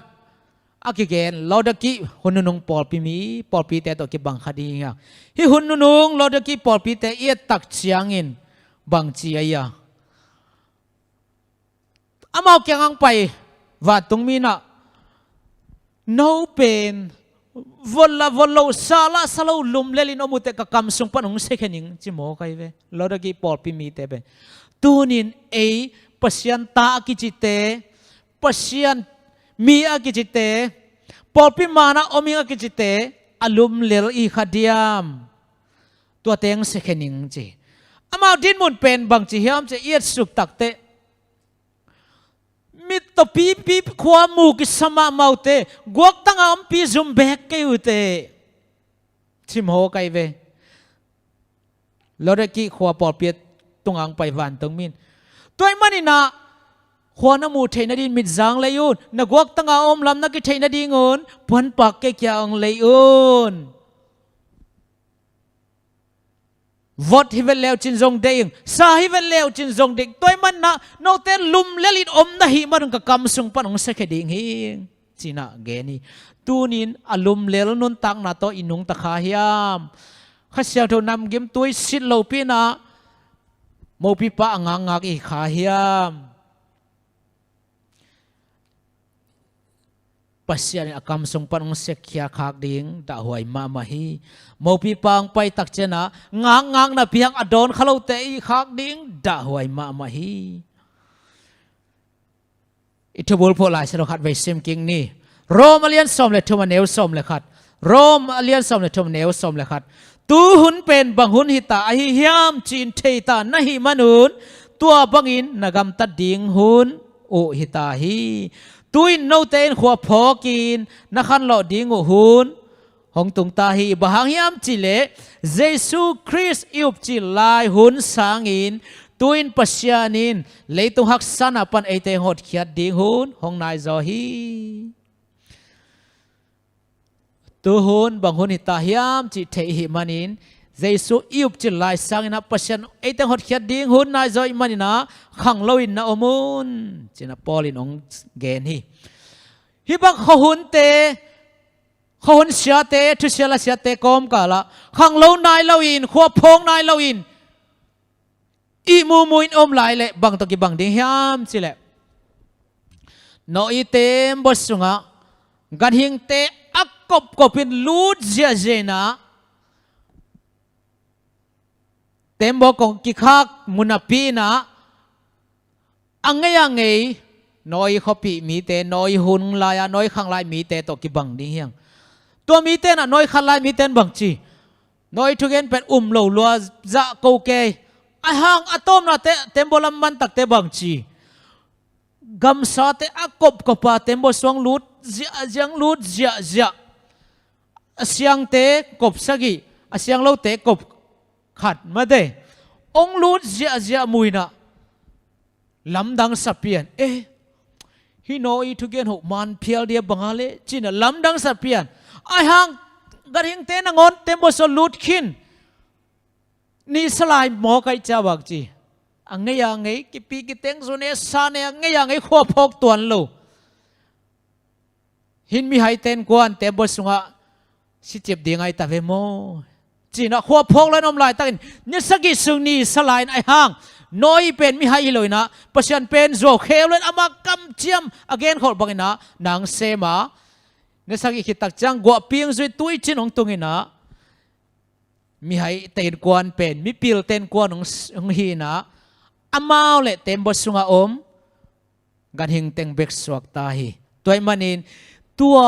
อากิเกนเราดกี้หุ่นนุ่งปอลปีมีปอลปีแต่ตัวกิบังคดีงาฮิหุ่นนุ่งเราดกี้ปอลปีแต่เอียตักเชียงอินบังจียาอามาเกี่ยงไปว่าตรงมีนะ no pain วลซาลาซาลูลุมเลลินอมุเตกกำสุงปนงเสกนิงจิโมไกเวเราดกี้ปอลปีมีแต่เป็นตูนินเอปัสยันตากิจิเตปัสยันมีอากิจิเตปอปิมานะอมิอากิจิเตอลุมเลลอีขัดยามตัวเต็งเสกนิงจีอามาดินมุนเป็นบางจีเฮียมจะเอียดสุกตักเตมิตรปีความมูกิสมาเมาเตกวกตั้งอัมปีซุมเบกเกยุเตชิมโฮไกเว แล้วได้กี่ขวปอดเปียตรงอังไปวันตรงมินตัวมันนี่นะขวน้ำมูเทนดินมิดจังเลยยุนนักวักตั้งอาอมลำนักเทนดินเงินพันปักเกี่ยงเลยยุนวอดฮิเวลเลวจินจงเดียงสาฮิเวลเลวจินจงเดียงตัวมันนะโนเตลุมเลลิดอมนะฮิมารุงกับกำสุงปนองเสกดิ่งฮิจีน่าเกนี่ตูนินอลุมเลลนุนตังนาโตอินุงตะขาฮิยามข้าเสียวเท่านำเกมตัวสิลโลปีนะโมปิปะงางากอีขาฮิยามปัสยานิอากรรมสงปนองเสกขียขากดิ่งด่าหวยมามาฮีโมปิปังไปตักเจนะงางนะเพียงอดอนขลุ่เตอีขากดิ่งด่าหวยมามาฮีอิทธิบุลพลายสโลขัดไว้เซมกิงนี่โรมเลียนสมเลยทุมาเนวสมเลยขัดโรมเลียนสมเลยทุมาเนวสมเลยขัดตูหุนเป็นบังหุนหิตาอหิยามจีนเทตานะหิมานุนตัวบังอินนกำตัดดิ่งหุนโอหิตาฮีตุยโนเตนขวบพอกินนักขันหล่อดิ่งหุนหงตุงตาฮีบางยามจิเลเยซูคริสต์อิบจิลายหุนสางอินตุยนปัสยานินเลยตุหักสันอปันเอเตหดขีดดิ่งหุนหงนายจอฮีตัวหุนบางหุนหิตาฮิยามจิเทหิมันินเยซูอิบจิลายสางอินปัสยานเอเตหดขีดดิ่งหุนนายจออิมันินะขังลวินนะอมุนจินาปอลินองเกนฮีฮิบังขหุนเตขหุนเสียเตทุเสียละเสียเตกอมกาละขังเล่านายเล่าอินขวบพงนายเล่าอินอีมูมูอินอมหลายเลยบังตะกี้บังดิ่งยามสิแหละนออีเต็มบสุงะกันหิงเตอักกบกบินลูดเจเจนะเต็มบอกของกิคักมุนาปีนะอังไงน้อยขปีมีเตน้อยหุนลายน้อยขังลายมีเตตกิบังดิ่งยังตัวมีเตน่ะน้อยขังลายมีเตนบังจีน้อยทุกเอ็นเป็นโลลัวจะโกเกไอหางอะตอมน่ะเต็มบลัมมันตักเตบังจีกำซาเตอักกบกบเต็มบสวงลูดยังลูดเสียงเตกบสักีเสียงเราเตกบขัดมาเดองลูดเสียมุยนะลำดังสับเปลี่ยนฮิโนอีทุกเย็นหกมันเพียลเดียบังอะไรจีน่ะลำดังสับเปลี่ยนไอหางกระหิงเตนงอนเต็มบสลูดขินนี่สลายหมอไก่จ้าบักจีอังเงยังไงกิปีกิเต็งสุเนสานอังเงยังไงขวบพกตัวนโลหินมีไฮเต็นกวนเต็มบสงะสิเจ็บดีไงตาเวโมจีน่ะขวบพกแล้วน้ำลายตักินนี่สกิสุนี่สลายไอหางน้อยเป็นมิไฮเลยนะปัจจุบันเป็นโจเคลเลยอามากำเจียมอเกนขอบังนะนางเซมาเนี่ยสักอีกตักจังกัวเปียงจุยตุยจินของตุงนะมิไฮเต็นกวนเป็นมิปิลเต็นกวนของฮีนะอามาวเลเต็มบสุงอาอมกันหิงเต็งเบกสวกตาฮีตัวมันนินตัว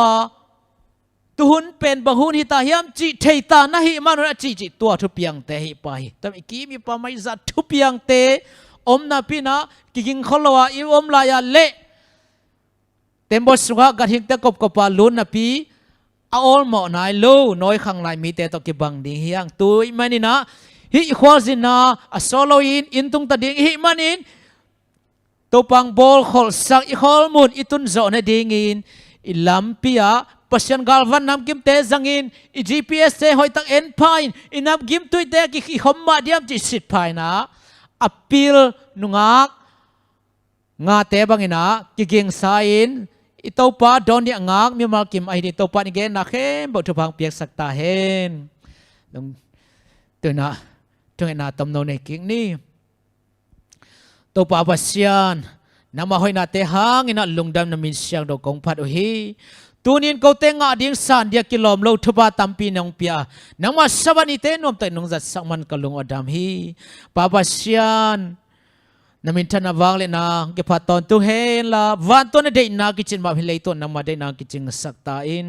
ตุนเป็นบางหุนหิตาฮิมจิเทตานะฮิมานุนจิตัวทุเปียงเตฮิไปแต่อีกีมีปาไม่จัดทุเปียงเตอมนาพินะกิงขลวะอีอมลายาเละเต็มบทสุขกันหิงเตกบกบาลุนนาพีอาอลหมอนายลูน้อยขังลายมีเตตกิบังดิ่งเฮียงตัวมันนี่นะฮิควาซินาอโซโลอินตุงตะดิ่งฮิมันอินตัวปังบอลขอลสักอีขอลมุนอิตุนโจนดิ่งอินอิลัมพิอาปัจจันกาลวันนำกิมเตจังอินอี GPS เตหอยตักเอ็นพายอินำกิมตุยเตกิขมมาเดียมจิสิทพายนะอพิลนุงาเตบังอินะกิกิงสายอินอิตาปาดอนเนี่ยงากมีมากิมไอเดตาปานิเกนนักเห็นบุตรพังเปียกสักตาเห็นตัวน่ะตัวน่ะตำโนในกิงนี่ตาปาปัสยานนำมาหอยนาเตหังอินะลุงดำนำมินเสียงดอกกงพัดโอฮีตัวนี้เขาเตงอาดิ่งสันเดียกิลอมเราทุบะตัมปีนองเปียนังมาสบันิเตนอมเตนงจัดสักมันกลุงอดามฮีปาปัสยานนามินทันวางเลนะเก็บผัดตอนตุเฮนละวันตัวนี้ได้นากิจินมาพิเลตัวนังมาได้นากิจินสักตาอิน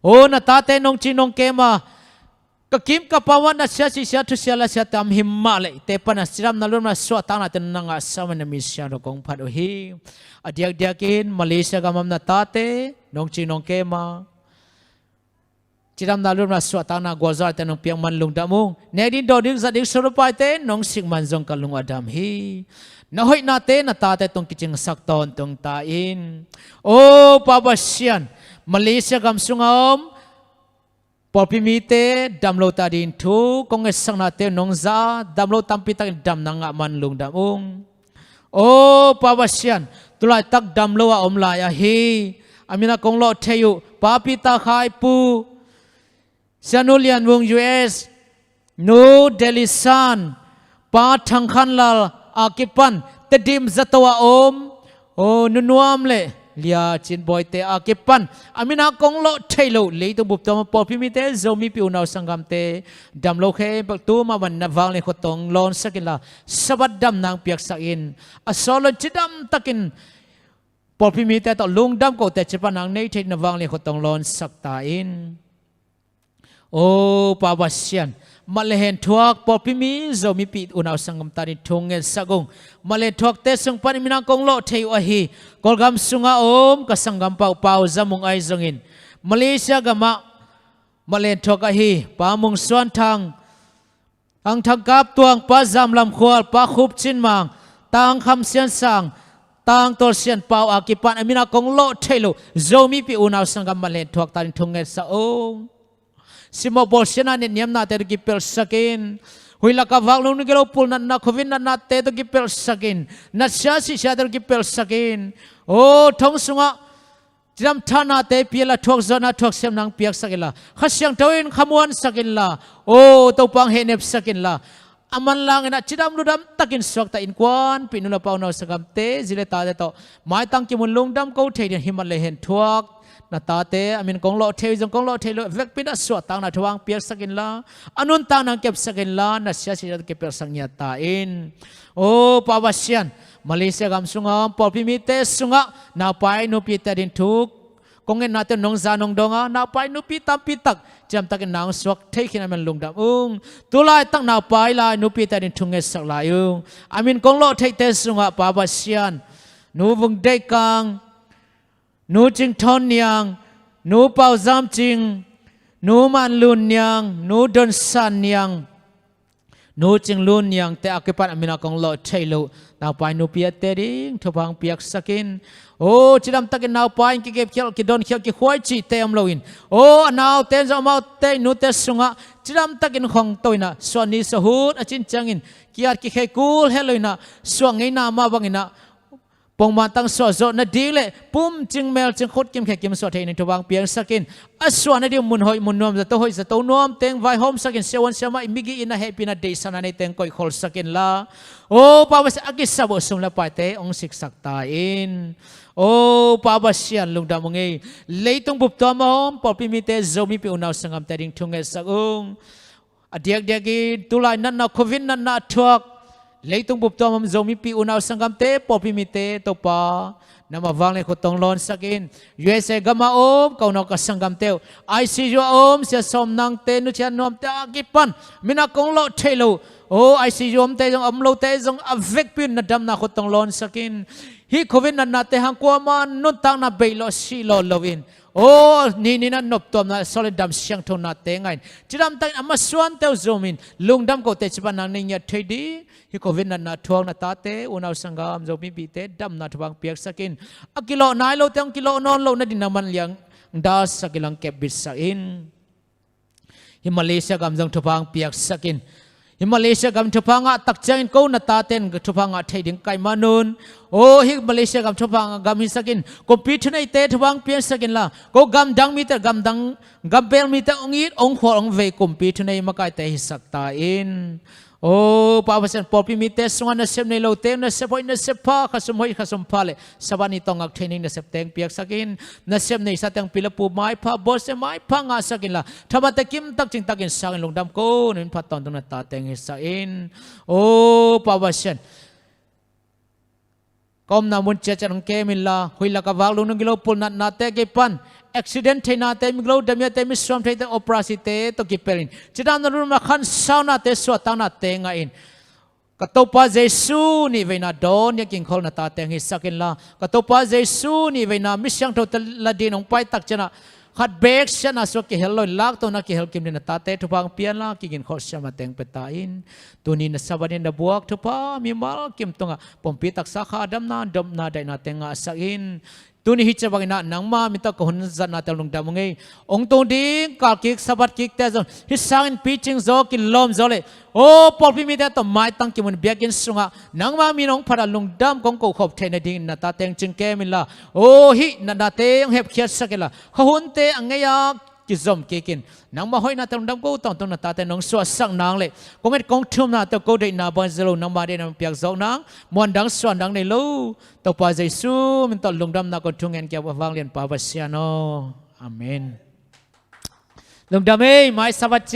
โอ้นาตาเตนงจินงเกมาก็คิมกับปาวันนัสยาสิเสียทุเสียละเสียตามหิมมาเลยเตปนัสจิรามนาลุมาสวดตานาเตนังอาสามันมิเสียดกงพัดโอฮีอดียกเดียกินมาเลเซียกับมัมนาตาเตนงจินงเกมา จิตดำนาลุ่มนาสวดตางนากวาซาแต่นองเปียงมันลุงดำมุงเนดินโดดิงสัดิงสุรปายเตนองสิงมันจงกันลุงอดัมฮีนาหอยนาเตนาตาเตตรงกิจิงสักตอนตรงตาอินโอ้ปาบาเชียนมาเลเซียกำสุงอมปอพิมีเตดำโลตาดินทูกงเอสังนาเตนองซาดำโลตัมปิตักดำนางมันลุงดำมุงโอ้ปาบาเชียนตุลายตักดำโลอมลายาฮีอามินากงโลเทยุปาปิตาขายปูเซนุเลียนวง US นูเดลิซันปาทังคันลาอากิปันเตดิมจัตวาอมโอ้นุนวมเลเลียจินบอยเตอากิปันอามินากงโลเทโลเลยตัวบุบตัวมาปอพิมิเตโซมีปิวนาสังกัมเตดำโลเคปักตัวมาวันนวังเลขตงลอนสักิลาสวัสดำนางเปียกสักินอสโลจิดำตักินปอพิมิเตต่อลุงดำก็แต่จิปนางในเทนวังเลขตงลอนสักตาอินโอ้ปาบาเซียนมาเลนทวักปอพิมิโซมีปีอุณาสังกมตานิทงเงสกงมาเลนทวักเตสังปันมินังกงโลเทวะฮีกอลกำสุงาอมกสังกมเป่าเป่าจมุงไอจงินมาเลเซียกามะมาเลนทวักะฮีปามุงสวนทางอังทังกับตวงปาจามลำควาลปาคุบชินมังตางคำเสียนสังตางตัวเสียนเป่าอากิปันมินังกงโลเทโลโซมีปีอุณาสังกมมาเลนทวักตานิทงเงสอมสิมบอลเชนาเนียมนาเตอร์กิเปลสกินหุยลักวักลุนกิโลปูลนันนักวินนันนาเตอร์กิเปลสกินนัชชาสิชาเตอร์กิเปลสกินโอ้ทงสุงะจำท่านาเตปีละทวกจนาทวกเสียมนางเปียกสกินละขัดเสียงทวินขมวนสกินละโอ้ตัวปังเฮเนบสกินละอามันลางนะจิดำลุดำตักินสวกตาอินควันปินุลปาวนาสกัมเตจิเลตาเตโตหมายตั้งกิมุนลงดำเขาเทียนหิมัลเลเห็นทวกนาตาเตอามินกงโลเทจงกงโลเทโลเวกปิดสวดตังนาทวังเปียกสกินลาอนุนตังนางเก็บสกินลานาเสียสิจะเก็บเปียกสังยาตาอินโอ้ปาวาเซียนมาเลเซียกำสุงามปอพิมิเตสุงะนาไปนุปีแต่ดินทุกกงเงินนาเตนงซานงดงะนาไปนุปีตามปีตักจำตักนางสวกเทขินามันลุงดำตุลายตั้งนาไปลายนุปีแต่ดินทุงเงสักลายอามินกงโลเทเตสุงะปาวาเซียนนูวงเดกังนูจิงทอนยังนูเป่าจำจริงนูมันลุนยังนูดนสันยังนูจิงลุนยังแต่อากิปันอามินากงโลเทโลนาไปนูเปียเตดิงทบังเปียกสกินโอ้จิดำตักินนาไปกิเก็บเขียวกิดอนเขียวกิควายจีเตมโลอินโอ้นาวเตนจะมาเตนูเตสุงะจิดำตักินของตัวน่ะส่วนนี้สหูดอจินจังอินกิอาร์กิเคกูลเฮโลอินะส่วนไงนามาบังอินะปงมันตั้งสวดจนดีเลยปุ่มจึงเมลจึงขดกิมแขกิมสวดเทในทวางเปียงสกินอสวดในเดียวมุนหอยมุนนวมจะโตหอยจะโตนวมเต็งไวโฮมสกินเซวันเซมาอิมิกีอินะเฮปินาเดสันในเต็งก่อยขอลสกินละโอ้ปาวสอากิสาบสมละไปเตองศิกสักตาอินโอ้ปาวเสียนลุงดำมงเอเลยต้องบุบตัวมอมปอปิมิเตโซมีปิวนาสังกัมแต่ดิ่งทุ่งเอสักองอดียกเดียกีตุลายนันนาโควินนันนาทวกเลยต้องบุบตัวมันโซมีปีอุณาสังกัมเตปอพิมิเตตปานำมาวังเลยขดตองลอนสักิน USA กามาอมเขานอกสังกัมเตว ICU อมเสียสมนางเตนุเชียนนอมเตอากิปันมินักกงโลเทโลโอ้ ICU อมเตจงอมโลเตจงอเวกปินนัดดำนาขดตองลอนสักินฮีโควิดนันนาเตหังกัวมันนุนตังนาเบลสิโลโลวินโอ้นี่นั่นนบตัวน่ะ solid ดำเสียงทนนาเตงไงจิดำตังอามาสวนเตวโซมินลุงดำก็เตจิบันนางนี่ยัดเทดีฮิโควินนันนาทวงนาตาเตอุณาสังกามโซมิปีเตดำนาทวังเปียกสกินอกิโลนายโลเตงกิโลนอนโลนัดินามันเลียงดาสกิลังเก็บบิสกินฮิมาเลเซียกำจังทวังเปียกสกินฮิมาเลเซียกำทพังตักจังกูนาตาเต็นทพังเทดิงไกมานุนโอ้ฮิมาเลเซียกำทพังกำมิสกินก็พิจในเตทพังเปียสกินละก็กำดังมิเตกำดังกำเปลมิเตองอีดองขวองเวกุมพิจในมาไกเตหิสักตาอินโอ้ปาวเซนปอพิมิเตสวานะเซมในโลเตนะเซปอยนะเซปาขสมหอยขสมพาเลสวานิตองอักเทนิงนะเซปเตงเปียกสกินนะเซมในสัตยังปิลปูไม้พาบอสไม้พังอาสกินละธรรมะตะกิมตักจิงตักินสักินลงดำโกนินพัดตอนตรงนั้นตาเตงหิสักินโอ้ปาวเซนกอมนามุนเจจังเกมิลลาหุยลักวาลุนกิโลปุลนัดนาเตเกปันaccidentเทนาเตมิกโลดมีเตมิสวมเทเตโอปราสิเตตกิเปลินจิดามนรุมาขันสาวนาเตสวดตังนาเตงอินกตปาเจสูนี่เวนาดอนยังกินขอลนาตาเตงหิสักินลากตปาเจสูนี่เวนามิสยังโตตละดีนองไปตักจนะ ขัดเบรกฉันอาศัยกิเฮลลอยลักตัวนักกิเฮลกิมเดนตาเตทุพังเปียนลักกินข้อชมาเต็งเปตาอินตัวนี้นัสบันินดบวกทุพามีมัลกิมตงะปมปีตักสาขาดำนาดำนาได้นาเต็งอาสักอินตัวนี้ฮิจบังนานังมามิตรกหุ่นจันนาเตลงดำงองตัวดิ้งกากิกสบัดกิกเตจฮิสังปีจิงโจกินลมโจเลยโอ้ปอลพิมิเตตัวไม้ตั้งกิมันเบียกินสุงะนังมามีน้องพระลงดำกงโกขบเทนดิ้งนาตาเต็งจิงเกมิลาโอ้ฮินาเตงเฮบเขียดสักละขหุ่นเตอังเงียกิจมกินนังมาห้อยนาเตลงดำกูต้องนาตาเตน้องสวดสังนางเลยกงเอ็ดกงทุ่มนาเตกูได้นาบันเจลูนังมาได้นาเปียกโจนางมวนดังสวนดังในลูตัวปาใจสู้มันตอลงดำนาคนทุ่งเงินเกี่ยวกับวางเรียนปาบัสยาโนอาเมนลงดำเอ้ยไม่สวัสดี